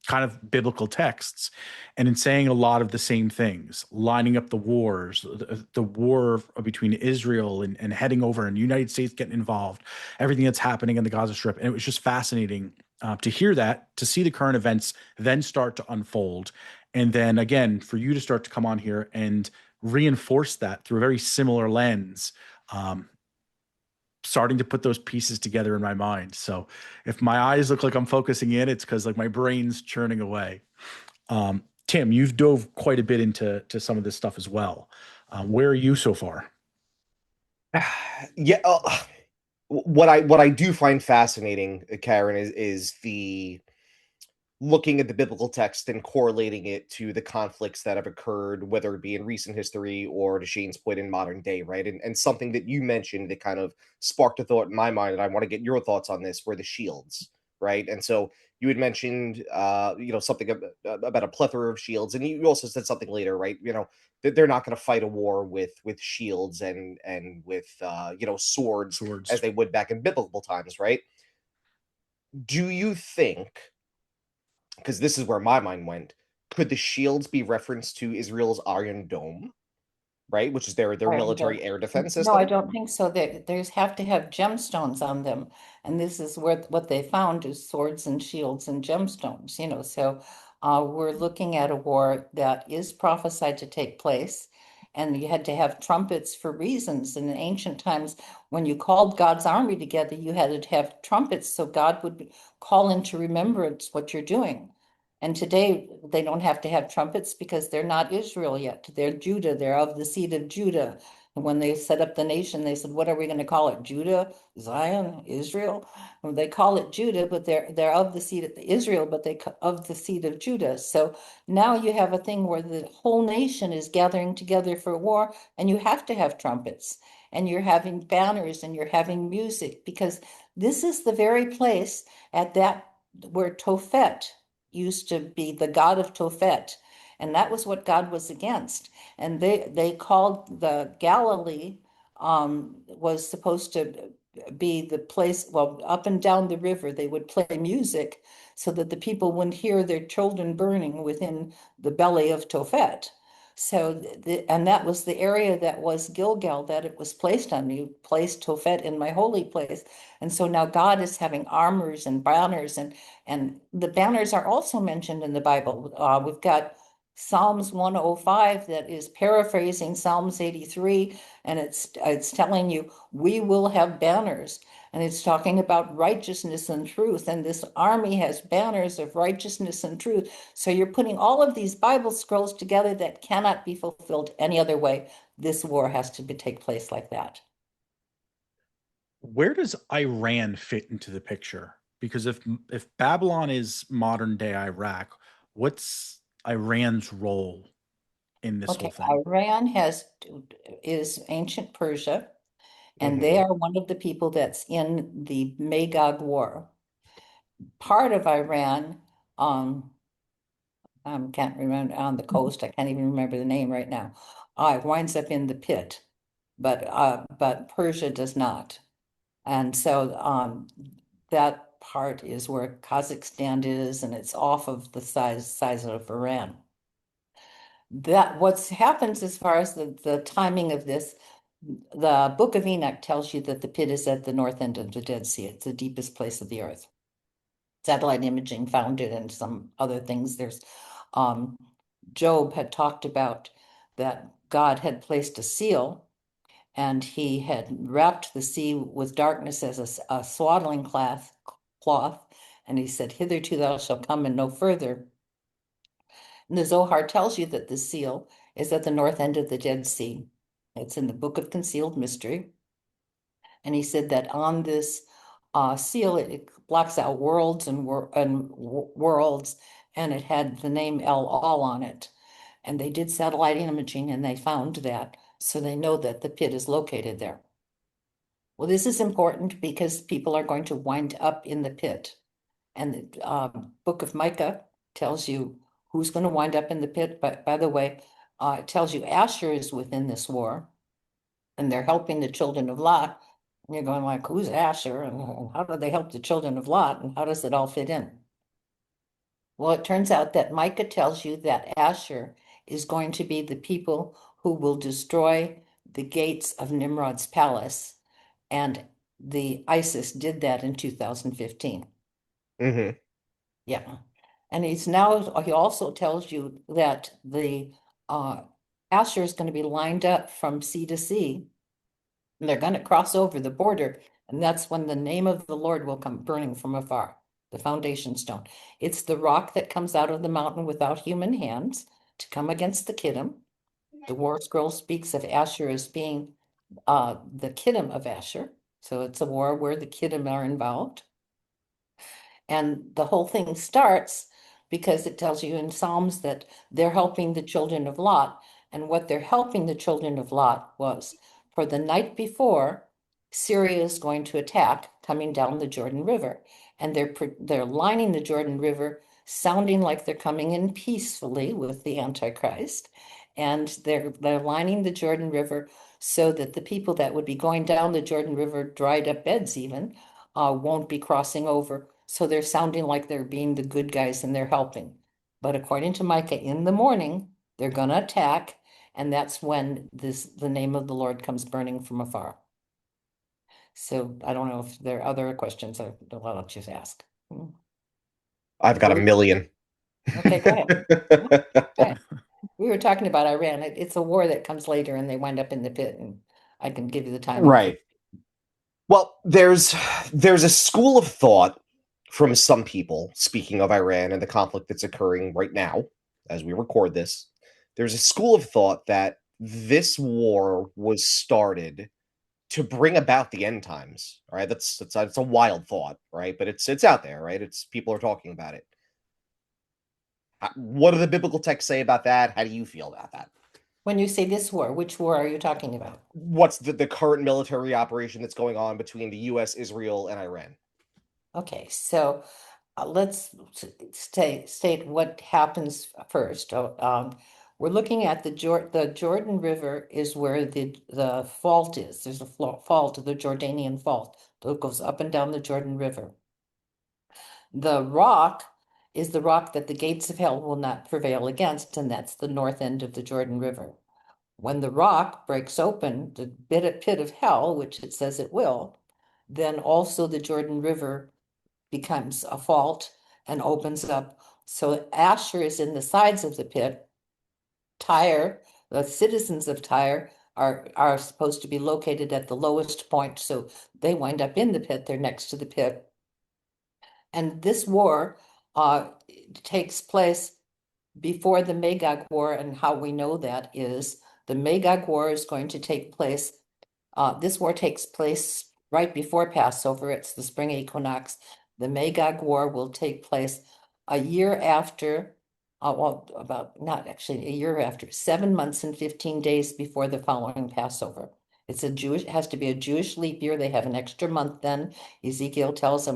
S1: kind of biblical texts, and in saying a lot of the same things, lining up the wars, the war between Israel and heading over, and the United States getting involved, everything that's happening in the Gaza Strip. And it was just fascinating to hear that, to see the current events then start to unfold. And then again, for you to start to come on here and reinforce that through a very similar lens, starting to put those pieces together in my mind. So if my eyes look like I'm focusing in, it's because like my brain's churning away. Tim, you've dove quite a bit into some of this stuff as well. Where are you so far?
S4: Yeah, what I do find fascinating, Karen, is the looking at the biblical text and correlating it to the conflicts that have occurred, whether it be in recent history or, to Shane's point, in modern day, right? And something that you mentioned that kind of sparked a thought in my mind, and I want to get your thoughts on this, were the shields, right? And so you had mentioned, something about a plethora of shields, and you also said something later, right? That they're not going to fight a war with shields and with swords as
S1: Swords.
S4: they would back in biblical times, right? Do you think, because this is where my mind went, could the shields be reference to Israel's Iron Dome, right? Which is their
S3: Iron Dome.
S4: military air defense
S3: No, I
S4: system?
S3: don't think so. There's have to have gemstones on them. And this is where what they found is swords and shields and gemstones, So we're looking at a war that is prophesied to take place. And you had to have trumpets for reasons. In ancient times, when you called God's army together, you had to have trumpets so God would call into remembrance what you're doing. And today they don't have to have trumpets because they're not Israel yet. They're Judah. They're of the seed of Judah. And when they set up the nation, they said, "What are we going to call it? Judah, Zion, Israel?" Well, they call it Judah, but they're of the seed of Israel, but of the seed of Judah. So now you have a thing where the whole nation is gathering together for war, and you have to have trumpets, and you're having banners, and you're having music, because this is the very place at that where Tophet used to be, the god of Tophet, and that was what God was against. And they called the Galilee was supposed to be the place, well, up and down the river, they would play music so that the people wouldn't hear their children burning within the belly of Tophet. So, and that was the area that was Gilgal that it was placed on. You placed Tophet in my holy place. And so now God is having armors and banners, and the banners are also mentioned in the Bible. We've got Psalms 105 that is paraphrasing Psalms 83, and it's telling you we will have banners, and it's talking about righteousness and truth, and this army has banners of righteousness and truth. So you're putting all of these Bible scrolls together that cannot be fulfilled any other way. This war has to take place like that.
S1: Where does Iran fit into the picture? Because if Babylon is modern day Iraq, what's Iran's role in this whole
S3: Okay,
S1: thing?
S3: Iran is ancient Persia, and they
S4: Hmm.
S3: are one of the people that's in the Magog War. Part of Iran, um, I can't remember, on the coast, I can't even remember the name right now. It winds up in the pit, but Persia does not. And so that part is where Kazakhstan is, and it's off of the size of Iran. That what's happens as far as the timing of this, the Book of Enoch tells you that the pit is at the north end of the Dead Sea. It's the deepest place of the earth. satellite imaging found it and some other things. There's Job had talked about that God had placed a seal and he had wrapped the sea with darkness as a swaddling cloth. And he said, hitherto thou shalt come and no further. And the Zohar tells you that the seal is at the north end of the Dead Sea. It's in the Book of Concealed Mystery. And he said that on this seal, it blocks out worlds and worlds, and it had the name El All on it. And they did satellite imaging and they found that. So they know that the pit is located there. Well, this is important because people are going to wind up in the pit. And the Book of Micah tells you who's going to wind up in the pit. But by the way, it tells you Asher is within this war, and they're helping the children of Lot. And you're going like, who's Asher? And how do they help the children of Lot? And how does it all fit in? Well, it turns out that Micah tells you that Asher is going to be the people who will destroy the gates of Nimrod's palace. And the ISIS did that in 2015.
S4: Mm-hmm.
S3: Yeah. And he also tells you that the Asher is going to be lined up from sea to sea. And they're going to cross over the border. And that's when the name of the Lord will come burning from afar, the foundation stone. It's the rock that comes out of the mountain without human hands to come against the Kiddim. The War Scroll speaks of Asher as being the Kiddim of Asher. So it's a war where the Kiddim are involved. And the whole thing starts because it tells you in Psalms that they're helping the children of Lot. And what they're helping the children of Lot was for the night before, Syria is going to attack coming down the Jordan River. And they're lining the Jordan River, sounding like they're coming in peacefully with the Antichrist. And they're lining the Jordan River so that the people that would be going down the Jordan River, dried up beds even, won't be crossing over. So they're sounding like they're being the good guys and they're helping. But according to Micah, in the morning, they're going to attack. And that's when the name of the Lord comes burning from afar. So I don't know if there are other questions I'll let you ask.
S4: I've got a million.
S3: Okay, go ahead. Okay. We were talking about Iran. It's a war that comes later and they wind up in the pit, and I can give you the timing.
S4: Right. Well, there's a school of thought from some people, speaking of Iran and the conflict that's occurring right now as we record this. There's a school of thought that this war was started to bring about the end times. All right, that's a wild thought, right? But it's out there, right? It's people are talking about it. What do the biblical texts say about that? How do you feel about that?
S3: When you say this war, which war are you talking about?
S4: What's the current military operation that's going on between the U.S., Israel, and Iran?
S3: Okay, so let's state what happens first. We're looking at the Jordan River is where the fault is. There's a fault, the Jordanian fault, that goes up and down the Jordan River. The rock is the rock that the gates of hell will not prevail against, and that's the north end of the Jordan River. When the rock breaks open, the pit of hell, which it says it will, then also the Jordan River becomes a fault and opens up. So Asher is in the sides of the pit. Tyre, the citizens of Tyre are supposed to be located at the lowest point, so they wind up in the pit. They're next to the pit. And this war takes place before the Magog War, and how we know that is the Magog War is going to take place. This war takes place right before Passover. It's the spring equinox. The Magog War will take place a year after, well, not actually a year after, 7 months and 15 days before the following Passover. It has to be a Jewish leap year. They have an extra month then. Ezekiel tells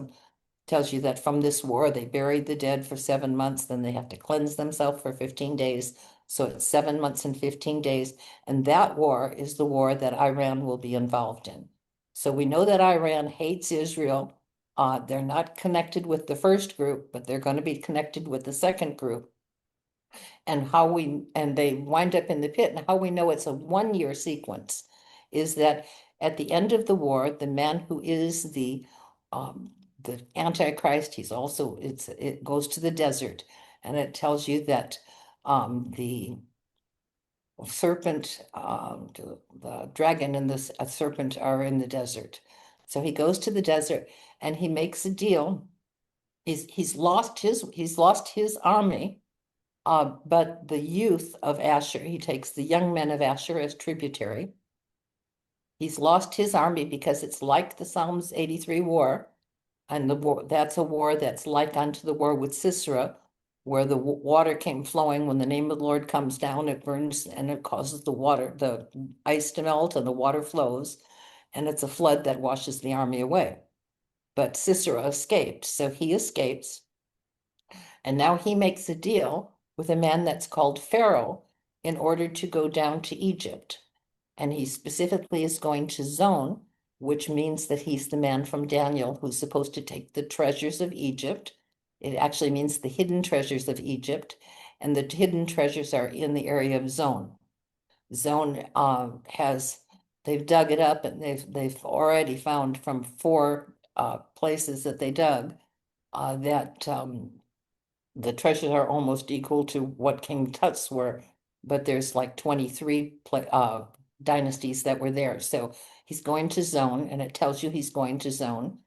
S3: you that from this war, they buried the dead for 7 months, then they have to cleanse themselves for 15 days. So it's 7 months and 15 days. And that war is the war that Iran will be involved in. So we know that Iran hates Israel. They're not connected with the first group, but they're going to be connected with the second group. And they wind up in the pit. And how we know it's a 1-year sequence is that at the end of the war, the man who is the the Antichrist. It goes to the desert, and it tells you that the serpent, the dragon and this a serpent are in the desert. So he goes to the desert and he makes a deal. He's lost his army, but the youth of Asher, he takes the young men of Asher as tributary. He's lost his army because it's like the Psalms 83 war, and that's a war that's like unto the war with Sisera, where the water came flowing. When the name of the Lord comes down, it burns and it causes the ice to melt and the water flows, and it's a flood that washes the army away. But Sisera escaped, so he escapes, and now he makes a deal with a man that's called Pharaoh in order to go down to Egypt. And he specifically is going to Zone, which means that he's the man from Daniel who's supposed to take the treasures of Egypt. It actually means the hidden treasures of Egypt, and the hidden treasures are in the area of Zone. Zone they've dug it up, and they've already found from 4 places that they dug that the treasures are almost equal to what King Tut's were, but there's like 23 dynasties that were there. So he's going to Zone, and it tells you he's going to Zone.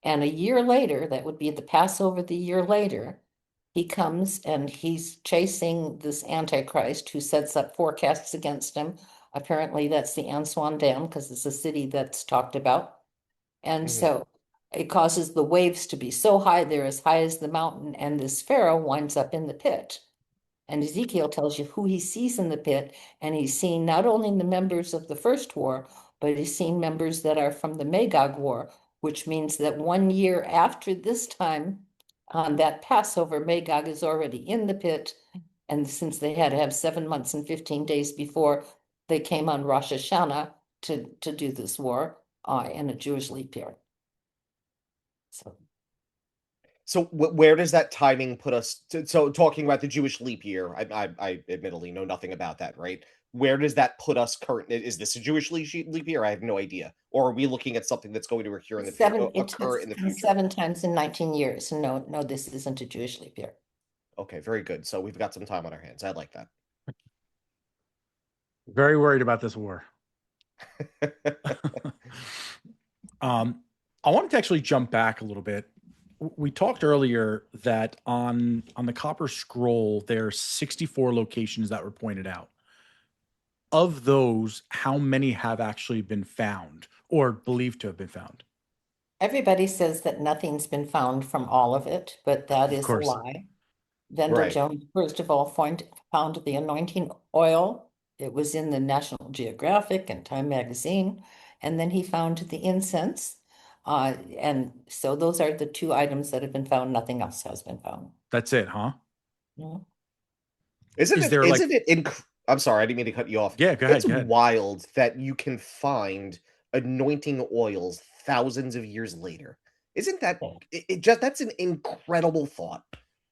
S3: And a year later, that would be the Passover the year later, he comes and he's chasing this Antichrist who sets up forecasts against him. Apparently, that's the Antoine Dam because it's a city that's talked about. And so it causes the waves to be so high, they're as high as the mountain, and this Pharaoh winds up in the pit. And Ezekiel tells you who he sees in the pit, and he's seen not only the members of the first war, but he's seen members that are from the Magog War, which means that 1 year after this time, on that Passover, Magog is already in the pit. And since they had to have 7 months and 15 days before they came on Rosh Hashanah to do this war in a Jewish leap year.
S4: So where does that timing put us? So talking about the Jewish leap year, I admittedly know nothing about that, right? Where does that put us current? Is this a Jewish leap year? I have no idea. Or are we looking at something that's going to occur in the future?
S3: 7 times in 19 years. No, this isn't a Jewish leap year.
S4: Okay, very good. So we've got some time on our hands. I like that.
S1: Very worried about this war. I wanted to actually jump back a little bit. We talked earlier that on the Copper Scroll, there's 64 locations that were pointed out. Of those, how many have actually been found or believed to have been found?
S3: Everybody says that nothing's been found from all of it, but that is a
S1: course.
S3: lie. Vendyl
S4: Right.
S3: Jones, first of all, found the anointing oil. It was in the National Geographic and Time magazine. And then he found the incense. And so those are the 2 items that have been found. Nothing else has been found.
S1: That's it, huh?
S3: No.
S4: I'm sorry, I didn't mean to cut you off.
S1: Yeah, go ahead.
S4: It's
S1: Go ahead.
S4: wild that you can find anointing oils thousands of years later. Isn't that that's an incredible thought.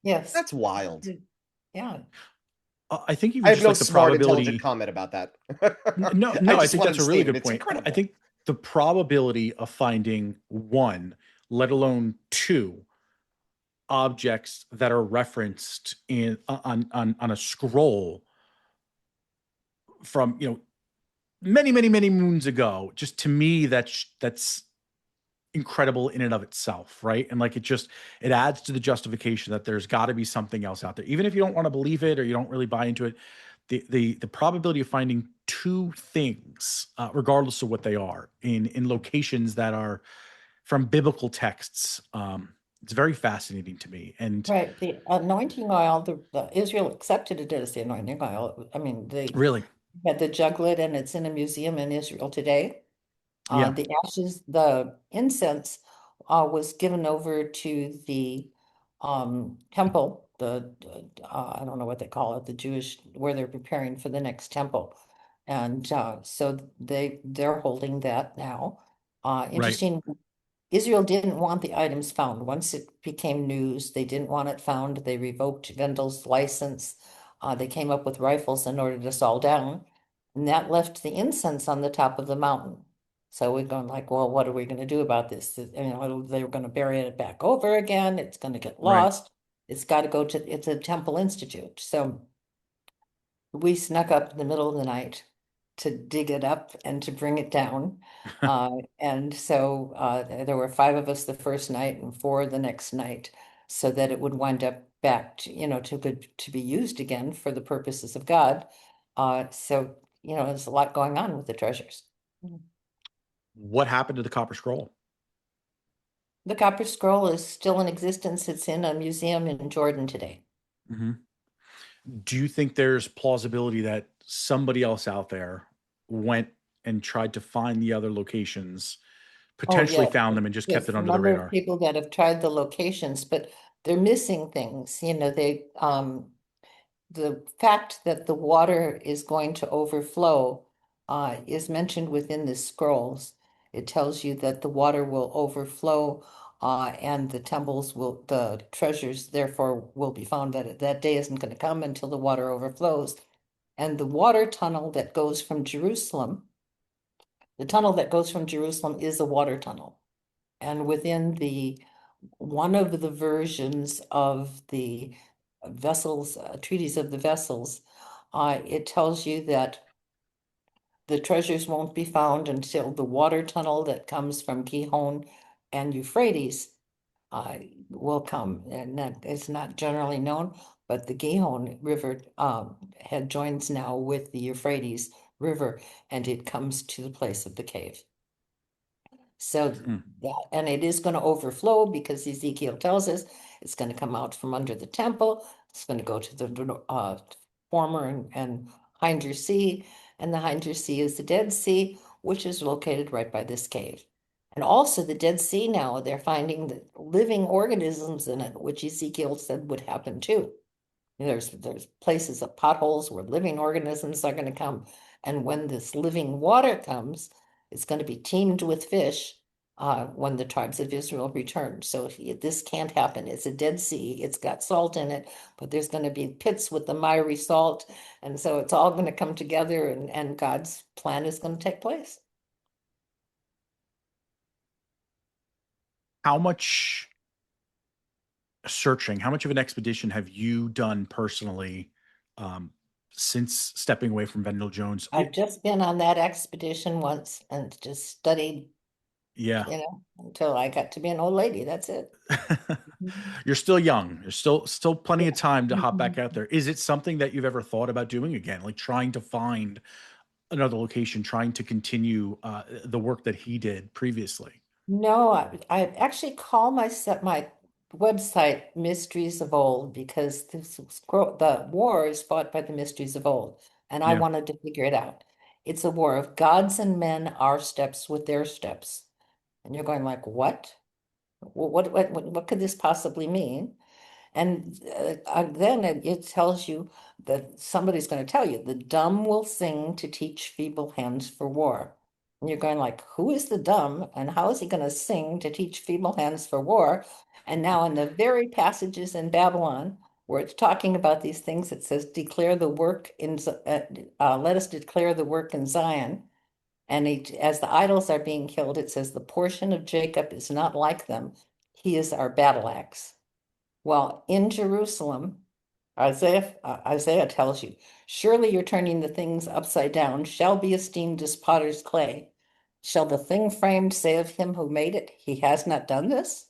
S3: Yes.
S4: That's wild.
S3: Yeah.
S1: I think even
S4: I have
S1: just
S4: no
S1: like the
S4: smart,
S1: probability.
S4: intelligent comment about that.
S1: No, I
S4: just
S1: think
S4: wanted
S1: that's a
S4: to
S1: really
S4: state it.
S1: good
S4: It's
S1: point.
S4: incredible.
S1: I think the probability of finding 1, let alone 2 objects that are referenced on a scroll from many moons ago, just to me that's incredible in and of itself, right? And like it adds to the justification that there's got to be something else out there, even if you don't want to believe it or you don't really buy into it. The probability of finding 2 things, regardless of what they are, in locations that are from biblical texts, it's very fascinating to me. And
S3: Right. The anointing oil, the Israel accepted it as the anointing oil. I mean, they
S1: really,
S3: had the juglet, and it's in a museum in Israel today.
S1: yeah,
S3: The ashes, the incense was given over to the temple, I don't know what they call it, the Jewish, where they're preparing for the next temple. And so they're holding that now.
S1: right.
S3: Interesting. Israel didn't want the items found. Once it became news, they didn't want it found. They revoked Vendyl's license. They came up with rifles and ordered us all down. And that left the incense on the top of the mountain. So we're going like, well, what are we going to do about this? They're going to bury it back over again. It's going to get
S1: Right.
S3: lost. It's got to go to, it's a temple institute. So we snuck up in the middle of the night to dig it up and to bring it down. And so there were 5 of us the first night and 4 the next night, so that it would wind up back to, to be used again for the purposes of God. So, there's a lot going on with the treasures.
S1: What happened to the Copper Scroll?
S3: The Copper Scroll is still in existence. It's in a museum in Jordan today.
S1: Mm-hmm. Do you think there's plausibility that somebody else out there went and tried to find the other locations,
S3: Oh,
S1: potentially
S3: yeah.
S1: found them and just kept
S3: There's
S1: it
S3: a
S1: under the
S3: number of
S1: radar?
S3: people that have tried the locations, but they're missing things. The fact that the water is going to overflow is mentioned within the scrolls. It tells you that the water will overflow and the treasures therefore will be found, that that day isn't going to come until the water overflows. And the water tunnel that goes from Jerusalem, the tunnel that goes from Jerusalem is a water tunnel. And within one of the versions of the vessels, treaties of the vessels, it tells you that the treasures won't be found until the water tunnel that comes from Gihon and Euphrates will come. And that is not generally known, but the Gihon River had joins now with the Euphrates River, and it comes to the place of the cave. So
S1: Hmm.
S3: and it is going to overflow because Ezekiel tells us it's going to come out from under the temple. It's going to go to the former and Hinder Sea, and the Hinder Sea is the Dead Sea, which is located right by this cave. And also the Dead Sea now, they're finding the living organisms in it, which Ezekiel said would happen too. There's places of potholes where living organisms are going to come. And when this living water comes, it's going to be teemed with fish when the tribes of Israel return. So this can't happen. It's a Dead Sea. It's got salt in it, but there's going to be pits with the miry salt. And so it's all going to come together and God's plan is going to take place.
S1: How much searching, how much of an expedition have you done personally um, since stepping away from Vendyl Jones?
S3: I've just been on that expedition once and just studied,
S1: Yeah.
S3: until I got to be an old lady. That's it. Mhm.
S1: You're still young. There's still plenty
S3: Yeah.
S1: of time to hop back
S3: Mhm.
S1: out there. Is it something that you've ever thought about doing again, like trying to find another location, trying to continue the work that he did previously?
S3: No, I actually call my website Mysteries of Old because the war is fought by the mysteries of old, and I
S1: Yeah.
S3: wanted to figure it out. It's a war of gods and men, our steps with their steps. And you're going like, what? What could this possibly mean? And then it tells you that somebody's going to tell you, the dumb will sing to teach feeble hands for war. And you're going like, who is the dumb and how is he going to sing to teach feeble hands for war? And now in the very passages in Babylon where it's talking about these things, it says, declare the work let us declare the work in Zion. And as the idols are being killed, it says, the portion of Jacob is not like them. He is our battle axe. Well, in Jerusalem, Isaiah tells you, surely you're turning the things upside down, shall be esteemed as potter's clay. Shall the thing framed say of him who made it, he has not done this?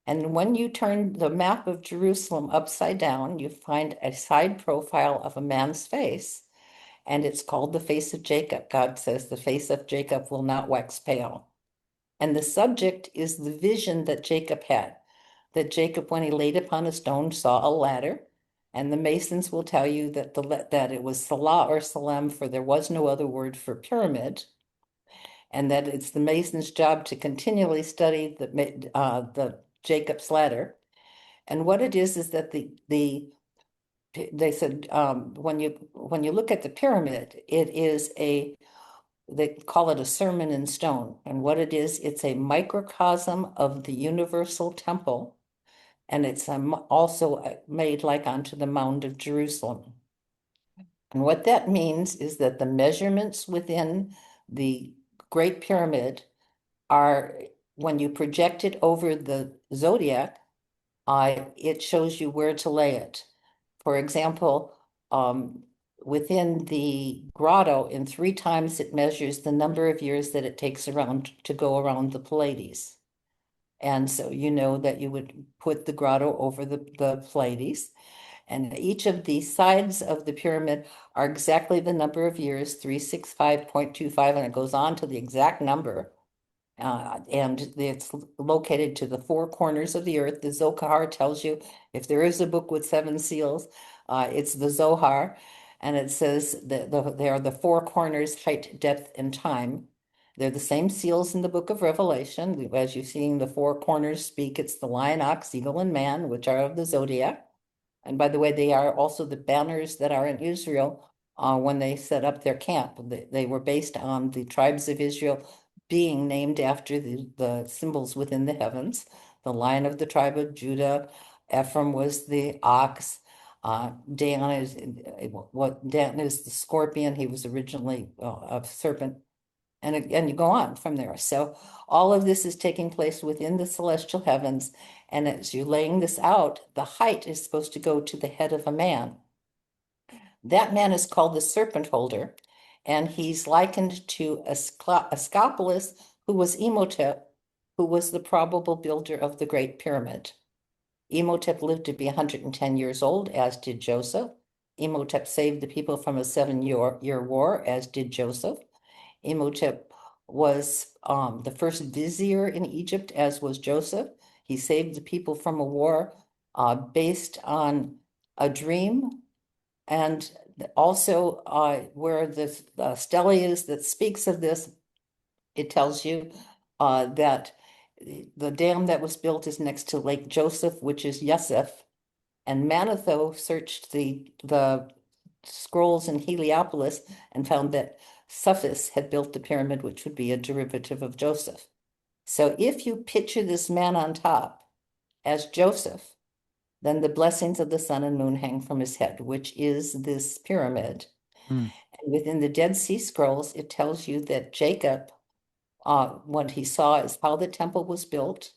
S3: And when you turn the map of Jerusalem upside down, you find a side profile of a man's face, and it's called the face of Jacob. God says the face of Jacob will not wax pale. And the subject is the vision that Jacob had, that Jacob, when he laid upon a stone, saw a ladder. And the masons will tell you that that it was Salah or Salem, for there was no other word for pyramid, and that it's the mason's job to continually study the Jacob's ladder. And what it is that they said when you look at the pyramid, it is they call it a sermon in stone. And what it is, it's a microcosm of the universal temple. And it's also made like onto the Mound of Jerusalem. And what that means is that the measurements within the Great Pyramid are, when you project it over the zodiac, it shows you where to lay it. For example, within the grotto, in 3 times it measures the number of years that it takes around to go around the Pleiades. And so you know that you would put the grotto over the Pleiades. And each of the sides of the pyramid are exactly the number of years, 365.25, and it goes on to the exact number. And it's located to the 4 corners of the earth. The Zohar tells you if there is a book with 7 seals, it's the Zohar. And it says that they are the 4 corners, height, depth, and time. They're the same seals in the book of Revelation. As you're seeing the 4 corners speak, it's the lion, ox, eagle, and man, which are of the zodiac. And by the way, they are also the banners that are in Israel when they set up their camp. They were based on the tribes of Israel being named after the symbols within the heavens. The lion of the tribe of Judah, Ephraim was the ox. Dan is the scorpion. He was originally a serpent. And you go on from there. So all of this is taking place within the celestial heavens. And as you're laying this out, the height is supposed to go to the head of a man. That man is called the serpent holder, and he's likened to Asclepius, who was Imhotep, who was the probable builder of the Great Pyramid. Imhotep lived to be 110 years old, as did Joseph. Imhotep saved the people from a 7-year war, as did Joseph. Imhotep was the first vizier in Egypt, as was Joseph. He saved the people from a war based on a dream. And also where the stele is that speaks of this, it tells you that the dam that was built is next to Lake Joseph, which is Yosef. And Manetho searched the scrolls in Heliopolis and found that Suphis had built the pyramid, which would be a derivative of Joseph. So if you picture this man on top as Joseph, then the blessings of the sun and moon hang from his head, which is this pyramid.
S1: Hmm.
S3: And within the Dead Sea Scrolls, it tells you that Jacob, what he saw is how the temple was built,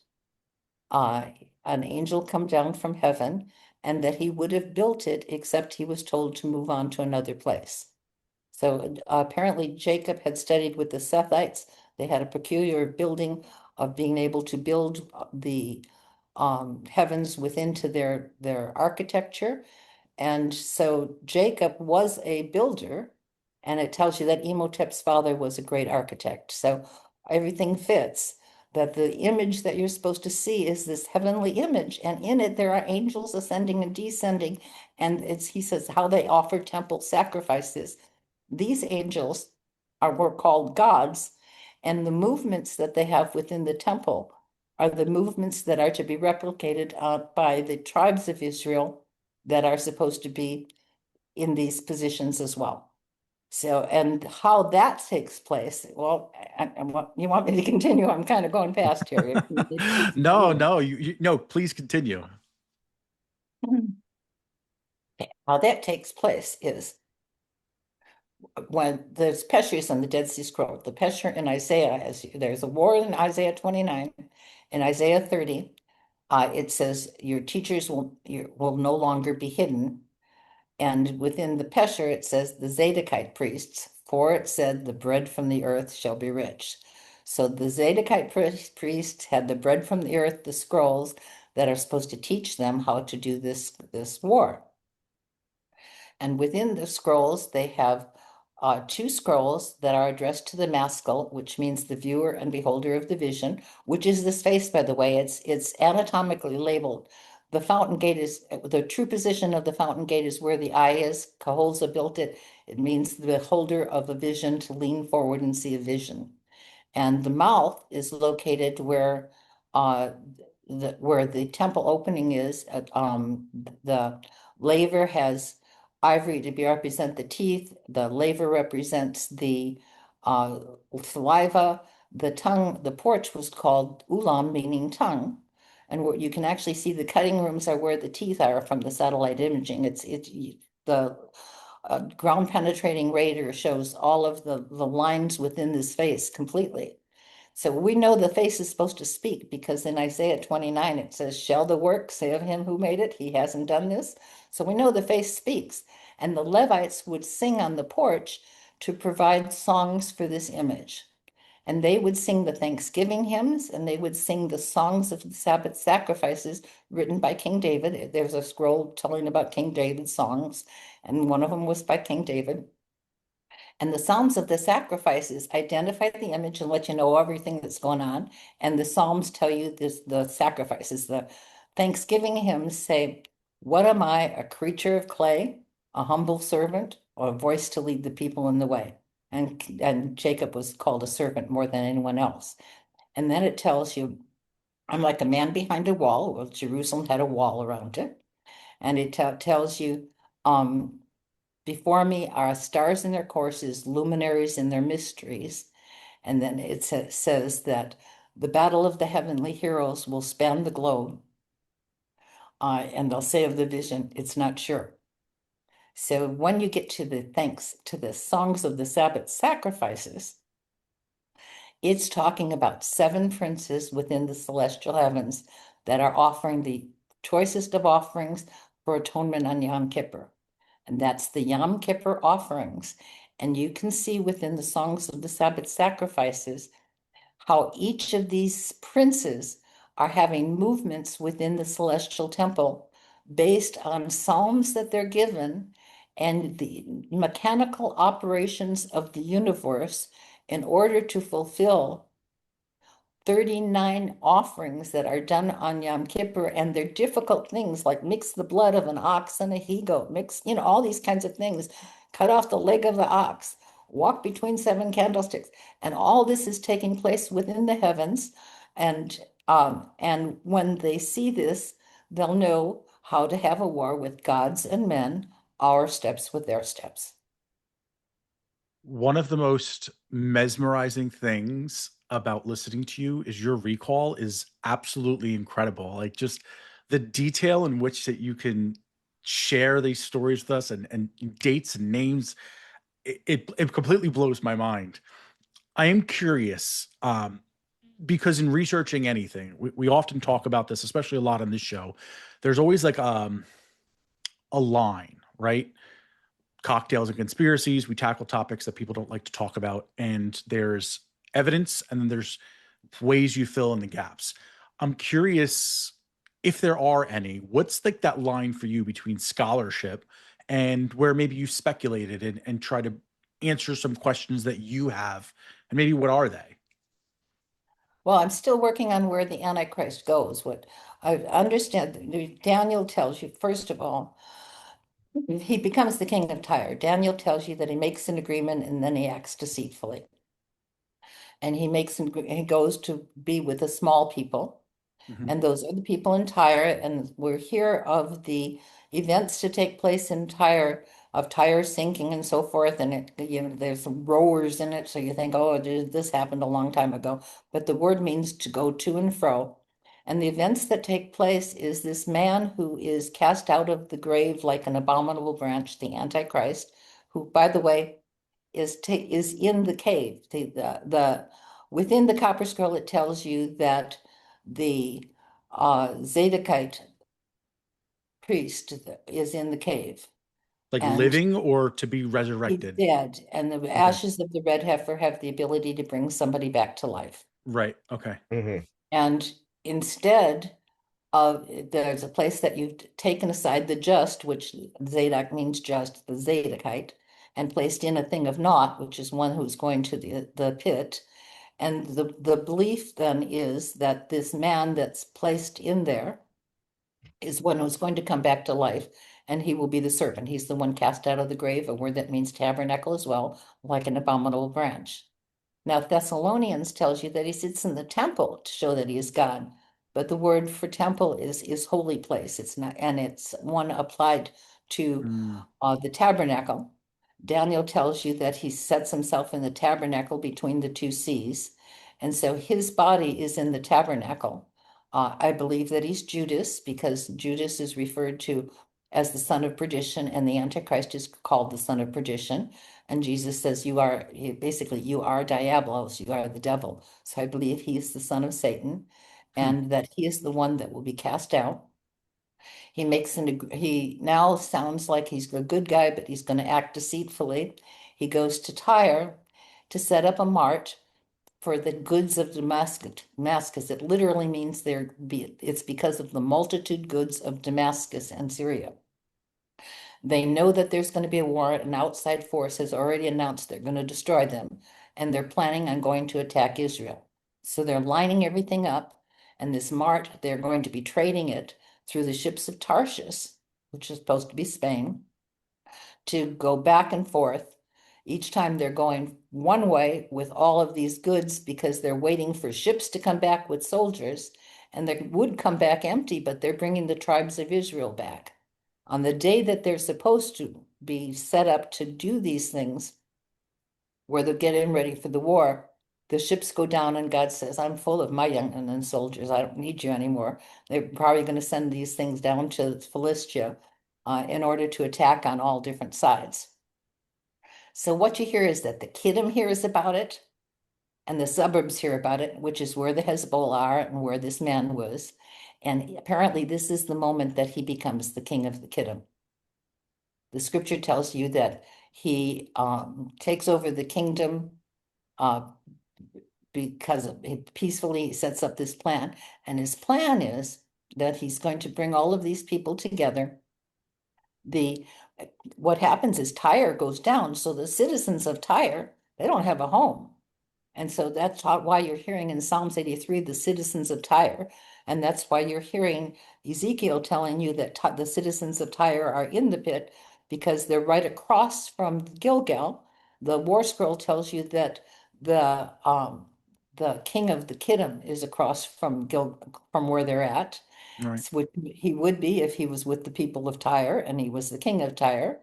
S3: an angel come down from heaven, and that he would have built it, except he was told to move on to another place. So apparently Jacob had studied with the Sethites. They had a peculiar building of being able to build the heavens within to their architecture. And so Jacob was a builder, and it tells you that Imhotep's father was a great architect. So everything fits. That the image that you're supposed to see is this heavenly image, and in it there are angels ascending and descending. And he says how they offer temple sacrifices. These angels were called gods, and the movements that they have within the temple are the movements that are to be replicated by the tribes of Israel that are supposed to be in these positions as well. So, and how that takes place, well, you want me to continue? I'm kind of going fast here.
S1: No, no, please continue.
S3: How that takes place is when there's Peshers in the Dead Sea Scroll. The Pesher in Isaiah, there's a war in Isaiah 29. In Isaiah 30, it says your teachers will no longer be hidden. And within the Pesher, it says the Zadokite priests, for it said the bread from the earth shall be rich. So the Zadokite priests had the bread from the earth, the scrolls that are supposed to teach them how to do this war. And within the scrolls, they have 2 scrolls that are addressed to the maskell, which means the viewer and beholder of the vision, which is this face, by the way. It's anatomically labeled. The fountain gate is, the true position of the fountain gate is where the eye is. Caholza built it. It means the beholder of a vision to lean forward and see a vision. And the mouth is located where the temple opening is. The laver has ivory to represent the teeth. The laver represents the saliva. The tongue, the porch was called ulam, meaning tongue. And where you can actually see the cutting rooms are where the teeth are from the satellite imaging. The ground penetrating radar shows all of the lines within this face completely. So we know the face is supposed to speak because in Isaiah 29 it says, "Shall the work say of him who made it, he hasn't done this?" So we know the face speaks. And the Levites would sing on the porch to provide songs for this image. And they would sing the Thanksgiving hymns and they would sing the songs of the Sabbath sacrifices written by King David. There's a scroll telling about King David's songs, and one of them was by King David. And the Psalms of the sacrifices identify the image and let you know everything that's going on. And the Psalms tell you this, the sacrifices. The Thanksgiving hymns say, "What am I, a creature of clay, a humble servant, or a voice to lead the people in the way?" And Jacob was called a servant more than anyone else. And then it tells you, "I'm like a man behind a wall." Well, Jerusalem had a wall around it. And it tells you, "Before me are stars in their courses, luminaries in their mysteries." And then it says that the battle of the heavenly heroes will span the globe. And they'll say of the vision, "It's not sure." So when you get to the songs of the Sabbath sacrifices, it's talking about 7 princes within the celestial heavens that are offering the choicest of offerings for atonement on Yom Kippur. And that's the Yom Kippur offerings. And you can see within the songs of the Sabbath sacrifices how each of these princes are having movements within the celestial temple based on psalms that they're given and the mechanical operations of the universe in order to fulfill 39 offerings that are done on Yom Kippur, and they're difficult things like mix the blood of an ox and a he-goat, mix, all these kinds of things, cut off the leg of the ox, walk between 7 candlesticks, and all this is taking place within the heavens. And when they see this, they'll know how to have a war with gods and men, our steps with their steps.
S1: One of the most mesmerizing things about listening to you is your recall is absolutely incredible. Like just the detail in which that you can share these stories with us and dates and names, it completely blows my mind. I am curious, because in researching anything, we often talk about this, especially a lot on this show. There's always like a line, right? Cocktails and conspiracies. We tackle topics that people don't like to talk about, and there's evidence, and then there's ways you fill in the gaps. I'm curious if there are any. What's like that line for you between scholarship and where maybe you speculated and try to answer some questions that you have, and maybe what are they?
S3: Well, I'm still working on where the Antichrist goes. What I understand, Daniel tells you, first of all, he becomes the king of Tyre. Daniel tells you that he makes an agreement and then he acts deceitfully. And he goes to be with the small people.
S1: Mhm.
S3: And those are the people in Tyre. And we're here of the events to take place in Tyre, of Tyre sinking and so forth. And there's some rowers in it. So you think, oh, this happened a long time ago. But the word means to go to and fro. And the events that take place is this man who is cast out of the grave like an abominable branch, the Antichrist, who, by the way, is in the cave. Within the Copper Scroll, it tells you that the Zadokite priest is in the cave,
S1: Like
S3: and
S1: living or to be
S3: he's
S1: resurrected?
S3: dead, and the
S1: Okay.
S3: ashes of the red heifer have the ability to bring somebody back to life.
S1: Right. Okay.
S4: Mhm.
S3: And instead of, there's a place that you've taken aside the just, which Zadok means just, the Zadokite, and placed in a thing of naught, which is one who's going to the pit. And the belief then is that this man that's placed in there is one who's going to come back to life, and he will be the servant. He's the one cast out of the grave, a word that means tabernacle as well, like an abominable branch. Now, Thessalonians tells you that he sits in the temple to show that he is God. But the word for temple is holy place. It's not, and it's one applied to
S1: Mm.
S3: the tabernacle. Daniel tells you that he sets himself in the tabernacle between the 2 seas. And so his body is in the tabernacle. I believe that he's Judas because Judas is referred to as the son of perdition, and the Antichrist is called the son of perdition. And Jesus says, you are basically, you are Diabolos, you are the devil. So I believe he is the son of Satan,
S1: Hmm.
S3: and that he is the one that will be cast out. He now sounds like he's a good guy, but he's going to act deceitfully. He goes to Tyre to set up a mart for the goods of Damascus. It literally means it's because of the multitude goods of Damascus and Syria. They know that there's going to be a war. An outside force has already announced they're going to destroy them, and they're planning on going to attack Israel. So they're lining everything up, and this mart, they're going to be trading it through the ships of Tarshish, which is supposed to be Spain, to go back and forth. Each time they're going one way with all of these goods because they're waiting for ships to come back with soldiers, and they would come back empty, but they're bringing the tribes of Israel back. On the day that they're supposed to be set up to do these things, where they're getting ready for the war, the ships go down and God says, I'm full of my young and soldiers. I don't need you anymore. They're probably going to send these things down to Philistia in order to attack on all different sides. So what you hear is that the Kiddim hears about it and the suburbs hear about it, which is where the Hezbollah are and where this man was. And apparently this is the moment that he becomes the king of the Kiddim. The scripture tells you that he takes over the kingdom uh, because he peacefully sets up this plan. And his plan is that he's going to bring all of these people together. What happens is Tyre goes down, so the citizens of Tyre, they don't have a home. And so that's why you're hearing in Psalms 83, the citizens of Tyre. And that's why you're hearing Ezekiel telling you that the citizens of Tyre are in the pit because they're right across from Gilgal. The war scroll tells you that the king of the Kiddim is across from from where they're at.
S1: Right.
S3: He would be if he was with the people of Tyre and he was the king of Tyre.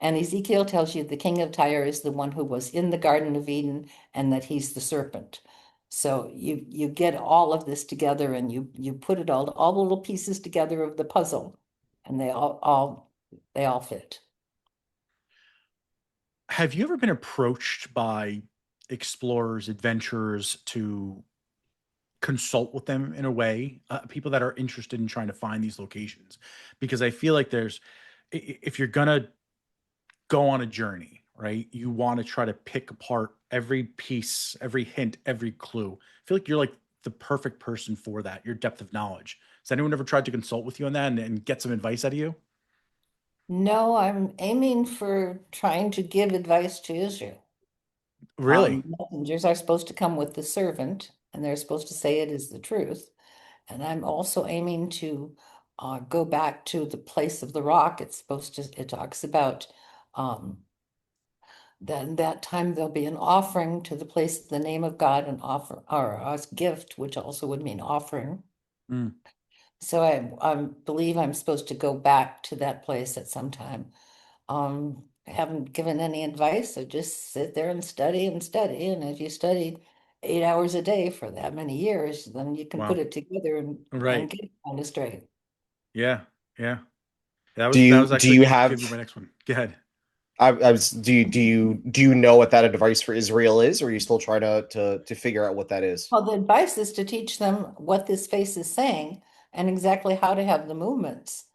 S3: And Ezekiel tells you the king of Tyre is the one who was in the Garden of Eden and that he's the serpent. So you get all of this together and you put it all the little pieces together of the puzzle, and they all fit.
S1: Have you ever been approached by explorers, adventurers to consult with them in a way, people that are interested in trying to find these locations? Because I feel like if you're gonna go on a journey, right, you want to try to pick apart every piece, every hint, every clue. I feel like you're like the perfect person for that. Your depth of knowledge. Has anyone ever tried to consult with you on that and get some advice out of you?
S3: No, I'm aiming for trying to give advice to Israel.
S1: Really?
S3: Messengers are supposed to come with the servant, and they're supposed to say it is the truth. And I'm also aiming to go back to the place of the rock. It talks about then that time there'll be an offering to the place of the name of God, an offer or a gift, which also would mean offering.
S1: Mm.
S3: So I believe I'm supposed to go back to that place at some time. I haven't given any advice. I just sit there and study and study. And if you study 8 hours a day for that many years, then you can put
S1: Wow.
S3: it together and
S1: Right.
S3: get it kind of straight.
S1: Yeah. Yeah.
S4: Do
S1: That
S4: you
S1: was
S4: do
S1: actually
S4: you
S1: gonna be
S4: have
S1: my next one. Go ahead.
S4: I was do you know what that advice for Israel is, or are you still trying to figure out what that is?
S3: Well, the advice is to teach them what this face is saying and exactly how to have the movements.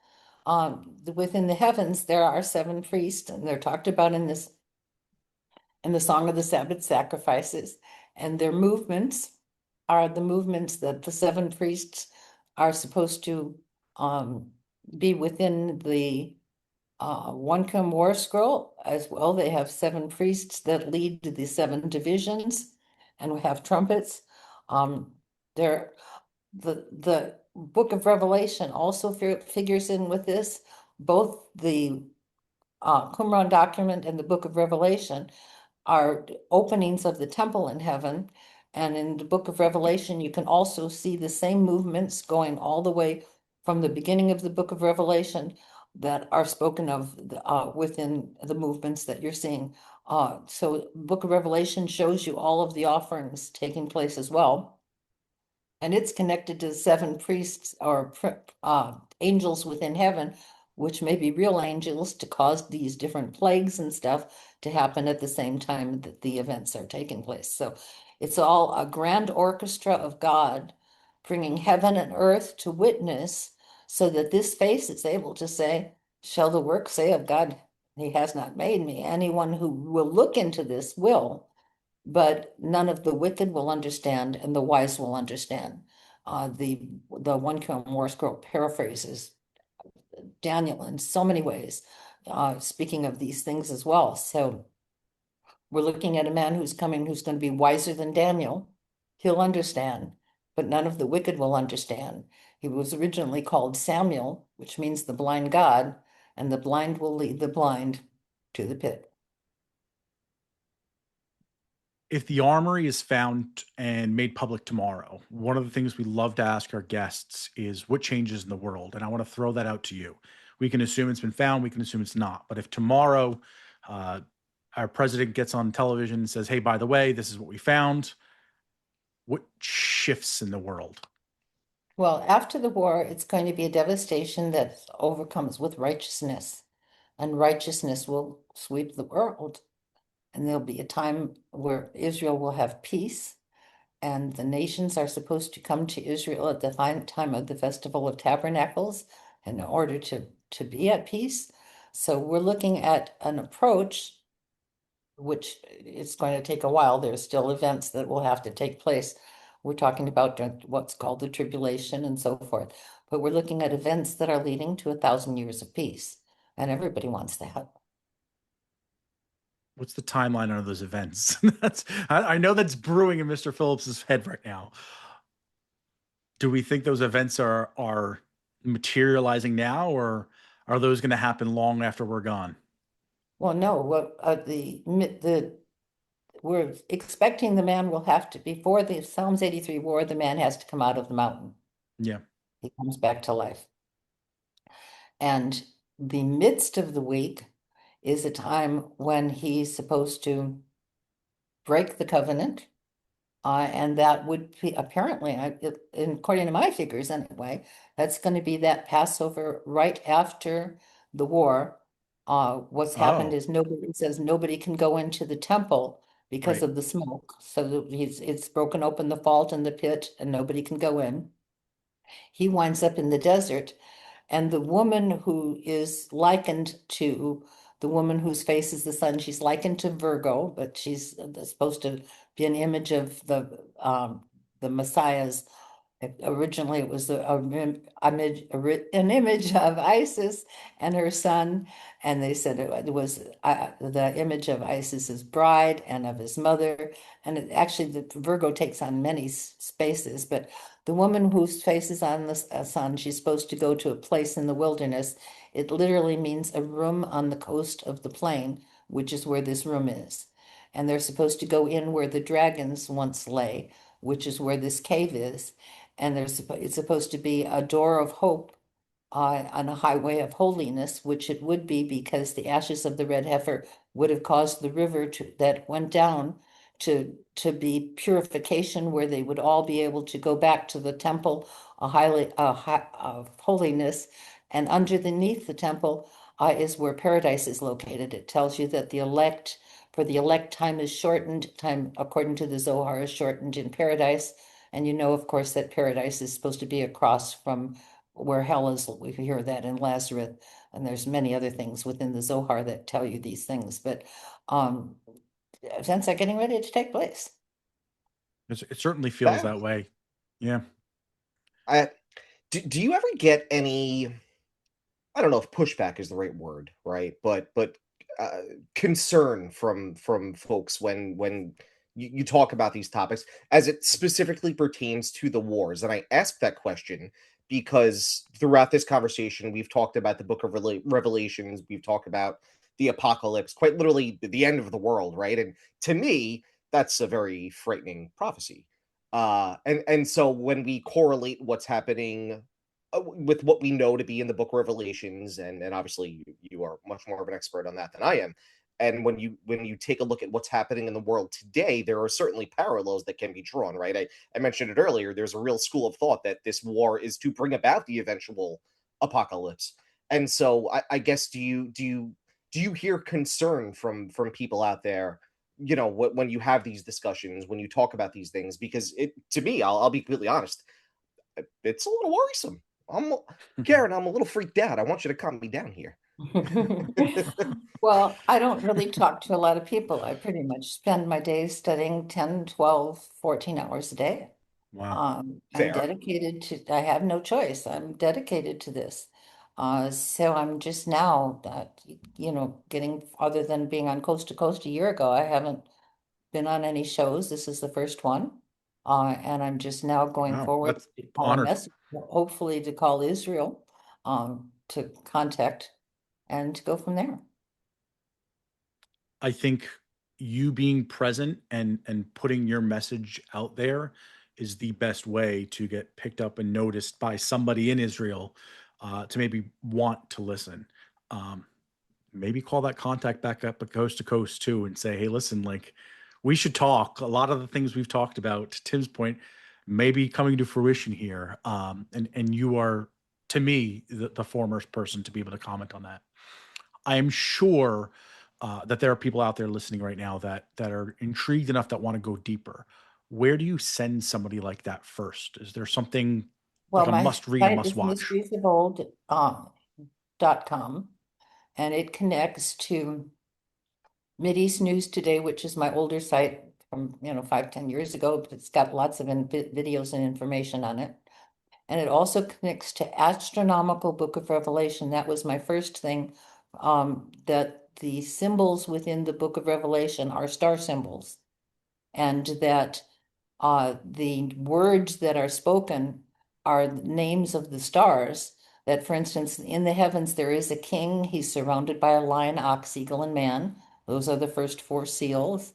S3: Within the heavens, there are seven priests, and they're talked about in the Song of the Sabbath Sacrifices, and their movements are the movements that the seven priests are supposed to be within the one come war scroll as well. They have seven priests that lead the seven divisions and we have trumpets. Um, there, the book of Revelation also figures in with this. Both the Qumran document and the book of Revelation are openings of the temple in heaven. And in the book of Revelation, you can also see the same movements going all the way from the beginning of the book of Revelation that are spoken of within the movements that you're seeing. So book of Revelation shows you all of the offerings taking place as well. And it's connected to the seven priests or angels within heaven, which may be real angels to cause these different plagues and stuff to happen at the same time that the events are taking place. So it's all a grand orchestra of God bringing heaven and earth to witness so that this face is able to say, shall the work say of God, he has not made me. Anyone who will look into this will, but none of the wicked will understand and the wise will understand. The One Kill War Scroll paraphrases Daniel in so many ways, speaking of these things as well. So we're looking at a man who's coming, who's going to be wiser than Daniel. He'll understand, but none of the wicked will understand. He was originally called Samuel, which means the blind God, and the blind will lead the blind to the pit.
S1: If the armory is found and made public tomorrow, one of the things we love to ask our guests is what changes in the world? And I want to throw that out to you. We can assume it's been found, we can assume it's not. But if tomorrow our president gets on television and says, hey, by the way, this is what we found, what shifts in the world?
S3: Well, after the war, it's going to be a devastation that overcomes with righteousness, and righteousness will sweep the world. And there'll be a time where Israel will have peace, and the nations are supposed to come to Israel at the time of the Festival of Tabernacles in order to be at peace. So we're looking at an approach which it's going to take a while. There's still events that will have to take place. We're talking about what's called the tribulation and so forth, but we're looking at events that are leading to 1,000 years of peace, and everybody wants that.
S1: What's the timeline on those events? I know that's brewing in Mr. Phillips's head right now. Do we think those events are materializing now, or are those going to happen long after we're gone?
S3: Well, no, what we're expecting the man will have to, before the Psalms 83 war, the man has to come out of the mountain.
S1: Yeah.
S3: He comes back to life. And the midst of the week is a time when he's supposed to break the covenant. And that would be apparently, according to my figures anyway, that's going to be that Passover right after the war. What's happened
S1: Oh,
S3: is nobody says nobody can go into the temple because
S1: right.
S3: of the smoke. So it's broken open the vault and the pit, and nobody can go in. He winds up in the desert, and the woman who is likened to the woman whose face is the sun, she's likened to Virgo, but she's supposed to be an image of the Messiah's. Originally, it was an image of Isis and her son, and they said it was the image of Isis's bride and of his mother. And actually, the Virgo takes on many spaces, but the woman whose face is on the sun, she's supposed to go to a place in the wilderness. It literally means a room on the coast of the plain, which is where this room is. And they're supposed to go in where the dragons once lay, which is where this cave is. And it's supposed to be a door of hope on a highway of holiness, which it would be because the ashes of the red heifer would have caused the river that went down to be purification, where they would all be able to go back to the temple, of holiness. And underneath the temple is where paradise is located. It tells you that for the elect, time is shortened. Time, according to the Zohar, is shortened in paradise. And you know, of course, that paradise is supposed to be across from where hell is. We hear that in Lazarus, and there's many other things within the Zohar that tell you these things. But events are getting ready to take place.
S1: It certainly feels
S4: That
S1: that way. Yeah.
S4: I do you ever get any, I don't know if pushback is the right word, right? But uh, concern from folks when you talk about these topics as it specifically pertains to the wars. And I ask that question because throughout this conversation, we've talked about the Book of Revelations, we've talked about the apocalypse, quite literally the end of the world, right? And to me, that's a very frightening prophecy. And so when we correlate what's happening with what we know to be in the book of Revelations, and obviously you are much more of an expert on that than I am. And when you take a look at what's happening in the world today, there are certainly parallels that can be drawn, right? I mentioned it earlier. There's a real school of thought that this war is to bring about the eventual apocalypse. And so I guess do you hear concern from people out there, you know, when you have these discussions, when you talk about these things? Because it, to me, I'll be completely honest, it's a little worrisome. Karen, I'm a little freaked out. I want you to calm me down here.
S3: Well, I don't really talk to a lot of people. I pretty much spend my days studying 10, 12, 14 hours a day.
S1: Wow.
S3: I'm
S4: Fair.
S3: dedicated to, I have no choice. I'm dedicated to this. So I'm just now that, getting, other than being on Coast to Coast a year ago, I haven't been on any shows. This is the first one. And I'm just now going
S1: Wow.
S3: forward
S1: That's
S3: to call a
S1: honored.
S3: message, hopefully to call Israel, to contact and to go from there.
S1: I think you being present and putting your message out there is the best way to get picked up and noticed by somebody in Israel, to maybe want to listen. Um, Maybe call that contact back up at Coast to Coast too and say, hey, listen, like we should talk. A lot of the things we've talked about, to Tim's point, maybe coming to fruition here. And you are, to me, the foremost person to be able to comment on that. I am sure that there are people out there listening right now that are intrigued enough that want to go deeper. Where do you send somebody like that first? Is there something
S3: Well,
S1: like a
S3: my
S1: must read, a
S3: site
S1: must
S3: is
S1: watch?
S3: mysteriesofold.com, and it connects to Mideast News Today, which is my older site from, 5, 10 years ago, but it's got lots of videos and information on it. And it also connects to Astronomical Book of Revelation. That was my first thing, that the symbols within the Book of Revelation are star symbols, and that the words that are spoken are the names of the stars. That, for instance, in the heavens there is a king. He's surrounded by a lion, ox, eagle, and man. Those are the first four seals.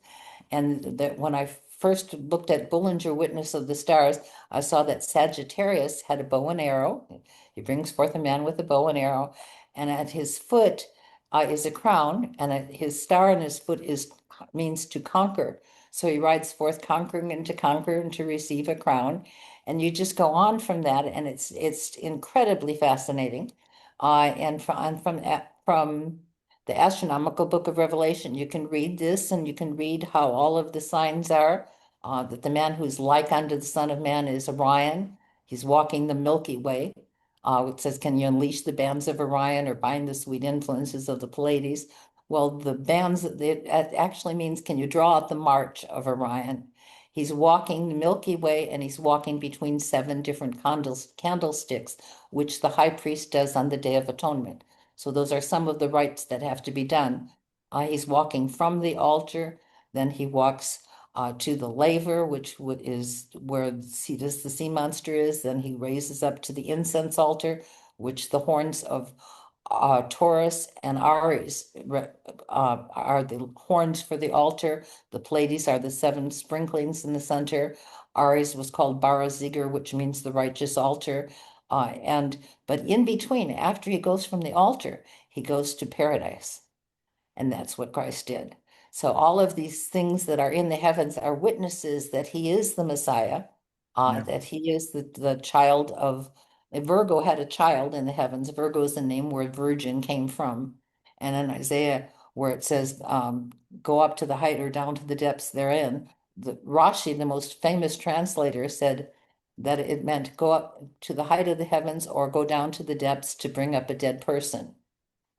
S3: And that when I first looked at Bullinger, Witness of the Stars, I saw that Sagittarius had a bow and arrow. He brings forth a man with a bow and arrow, and at his foot is a crown, and his star on his foot is means to conquer. So he rides forth conquering and to conquer and to receive a crown. And you just go on from that, and it's incredibly fascinating. And from the Astronomical Book of Revelation, you can read this, and you can read how all of the signs are. That the man who's like unto the Son of Man is Orion. He's walking the Milky Way. It says, "Can you unleash the bands of Orion or bind the sweet influences of the Pleiades?" Well, the bands, it actually means, can you draw out the march of Orion? He's walking the Milky Way, and he's walking between 7 different candlesticks, which the high priest does on the Day of Atonement. So those are some of the rites that have to be done. He's walking from the altar, then he walks to the laver, which is where the sea monster is. Then he raises up to the incense altar, which the horns of Taurus and Aries are the horns for the altar. The Pleiades are the 7 sprinklings in the center. Aries was called Baraziger, which means the righteous altar. But in between, after he goes from the altar, he goes to paradise. And that's what Christ did. So all of these things that are in the heavens are witnesses that he is the Messiah,
S1: Yeah.
S3: that he is the child of Virgo had a child in the heavens. Virgo is the name where virgin came from. And in Isaiah, where it says, go up to the height or down to the depths therein, the Rashi, the most famous translator, said that it meant go up to the height of the heavens or go down to the depths to bring up a dead person.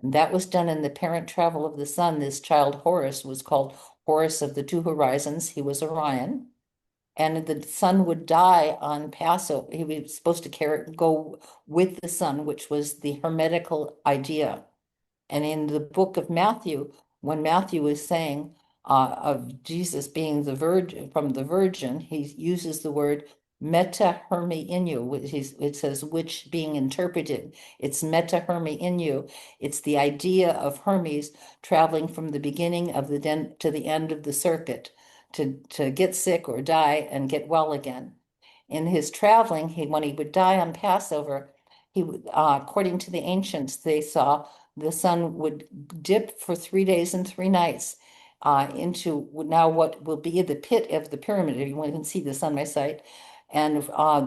S3: And that was done in the parent travel of the sun. This child Horus was called Horus of the Two Horizons. He was Orion. And the sun would die on Passover. He was supposed to go with the sun, which was the Hermetical idea. And in the book of Matthew, when Matthew is saying of Jesus being the virgin from the virgin, he uses the word meta hermi inu, it says which being interpreted. It's meta hermi inu. It's the idea of Hermes traveling from the beginning of the to the end of the circuit to get sick or die and get well again. In his traveling, when he would die on Passover, he according to the ancients, they saw the sun would dip for 3 days and 3 nights into now what will be the pit of the pyramid. If you want to see this on my site. And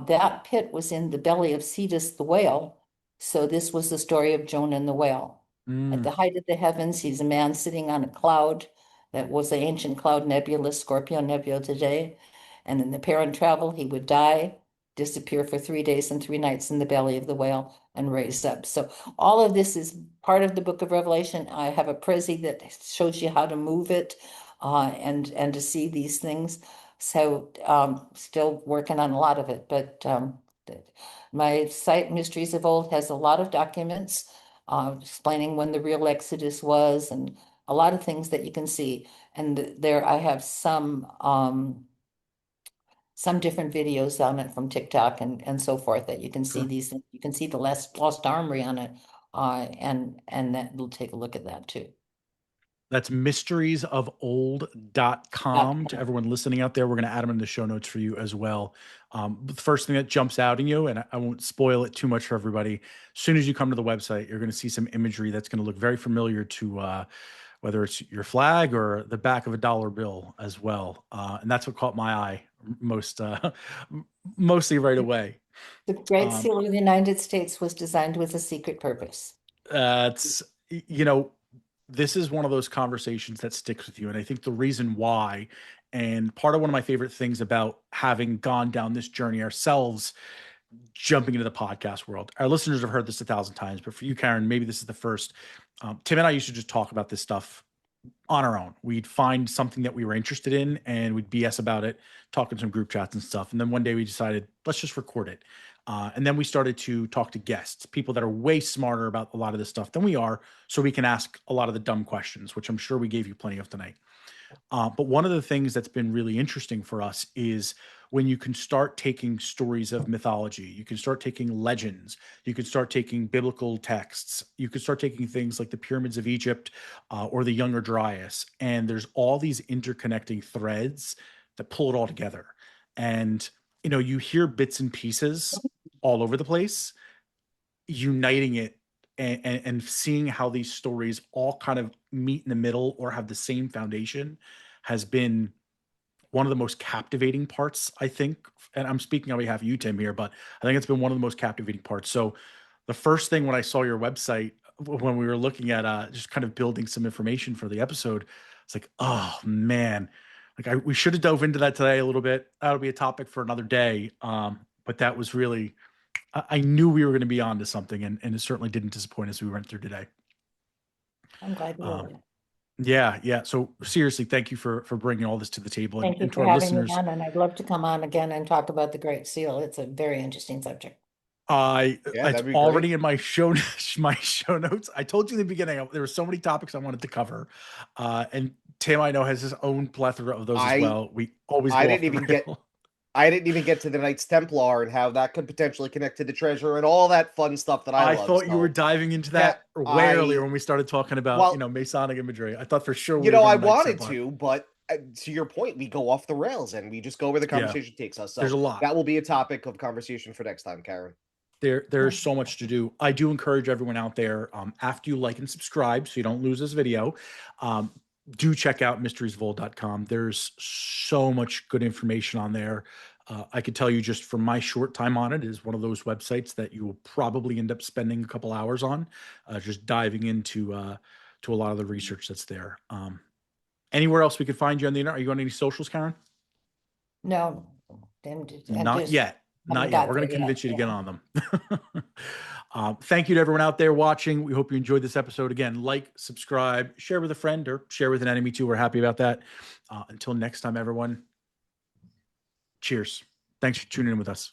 S3: that pit was in the belly of Cetus the whale. So this was the story of Jonah and the whale. At the
S1: Mm.
S3: height of the heavens, he's a man sitting on a cloud that was the ancient cloud nebula, Scorpio Nebula today. And in the parent travel, he would die, disappear for 3 days and 3 nights in the belly of the whale, and raise up. So all of this is part of the book of Revelation. I have a Prezi that shows you how to move it and to see these things. So still working on a lot of it, but my site Mysteries of Old has a lot of documents explaining when the real Exodus was and a lot of things that you can see. And there I have some different videos on it from TikTok and so forth that you can see
S1: Sure.
S3: these things. You can see the Lost Armory on it. And that we'll take a look at that too.
S1: That's mysteriesofold.com. To everyone listening out there, we're going to add them in the show notes for you as well. The first thing that jumps out in you, and I won't spoil it too much for everybody, as soon as you come to the website, you're going to see some imagery that's going to look very familiar to whether it's your flag or the back of a dollar bill as well. And that's what caught my eye mostly right away.
S3: The Great
S1: Um,
S3: Seal of the United States was designed with a secret purpose.
S1: it's, you know, this is one of those conversations that sticks with you. And I think the reason why, and part of one of my favorite things about having gone down this journey ourselves, jumping into the podcast world, our listeners have heard this 1,000 times, but for you, Karin, maybe this is the first. Tim and I used to just talk about this stuff on our own. We'd find something that we were interested in and we'd BS about it, talk in some group chats and stuff. And then one day we decided, let's just record it. And then we started to talk to guests, people that are way smarter about a lot of this stuff than we are, so we can ask a lot of the dumb questions, which I'm sure we gave you plenty of tonight. But one of the things that's been really interesting for us is when you can start taking stories of mythology, you can start taking legends, you can start taking biblical texts, you can start taking things like the pyramids of Egypt or the Younger Dryas, and there's all these interconnecting threads that pull it all together. And you hear bits and pieces all over the place, uniting it and seeing how these stories all kind of meet in the middle or have the same foundation has been one of the most captivating parts, I think. And I'm speaking on behalf of you, Tim, here, but I think it's been one of the most captivating parts. So the first thing when I saw your website, when we were looking at just kind of building some information for the episode, it's like, oh man, like we should have dove into that today a little bit. That'll be a topic for another day. But that was really, I knew we were going to be on to something, and it certainly didn't disappoint as we went through today.
S3: I'm glad you
S1: Um,
S3: did.
S1: yeah. So seriously, thank you for bringing all this to the table,
S3: Thank you
S1: and to
S3: for
S1: our
S3: having me
S1: listeners.
S3: on, and I'd love to come on again and talk about the Great Seal. It's a very interesting subject.
S4: Yeah,
S1: It's
S4: that'd be
S1: already
S4: great.
S1: in my show notes. I told you in the beginning there were so many topics I wanted to cover, and Tim I know has his own plethora of those as
S4: I
S1: well. We always
S4: I
S1: go off
S4: didn't
S1: the
S4: even get
S1: rail.
S4: I didn't even get to the Knights Templar and how that could potentially connect to the treasure and all that fun stuff that I
S1: I
S4: love.
S1: thought you were
S4: So,
S1: diving into
S4: Cat,
S1: that way earlier
S4: I
S1: when we started talking about
S4: well,
S1: Masonic imagery. I thought for sure we were
S4: I
S1: going Knights
S4: wanted
S1: Templar.
S4: to, but to your point, we go off the rails and we just go where the
S1: Yeah,
S4: conversation takes us.
S1: there's
S4: So
S1: a lot.
S4: that will be a topic of conversation for next time, Karen.
S1: There's so much to do. I do encourage everyone out there, after you like and subscribe, so you don't lose this video, um, do check out mysteriesvold.com. There's so much good information on there. I could tell you just from my short time on it is one of those websites that you will probably end up spending a couple hours on, just diving into to a lot of the research that's there. Anywhere else we could find you on the internet? Are you on any socials, Karen?
S3: No, I
S1: Not
S3: just
S1: yet.
S3: haven't
S1: Not yet.
S3: got
S1: We're
S3: there
S1: going to
S3: yet.
S1: convince you to get on them. Thank you to everyone out there watching. We hope you enjoyed this episode. Again, like, subscribe, share with a friend, or share with an enemy too. We're happy about that. Until next time, everyone. Cheers. Thanks for tuning in with us.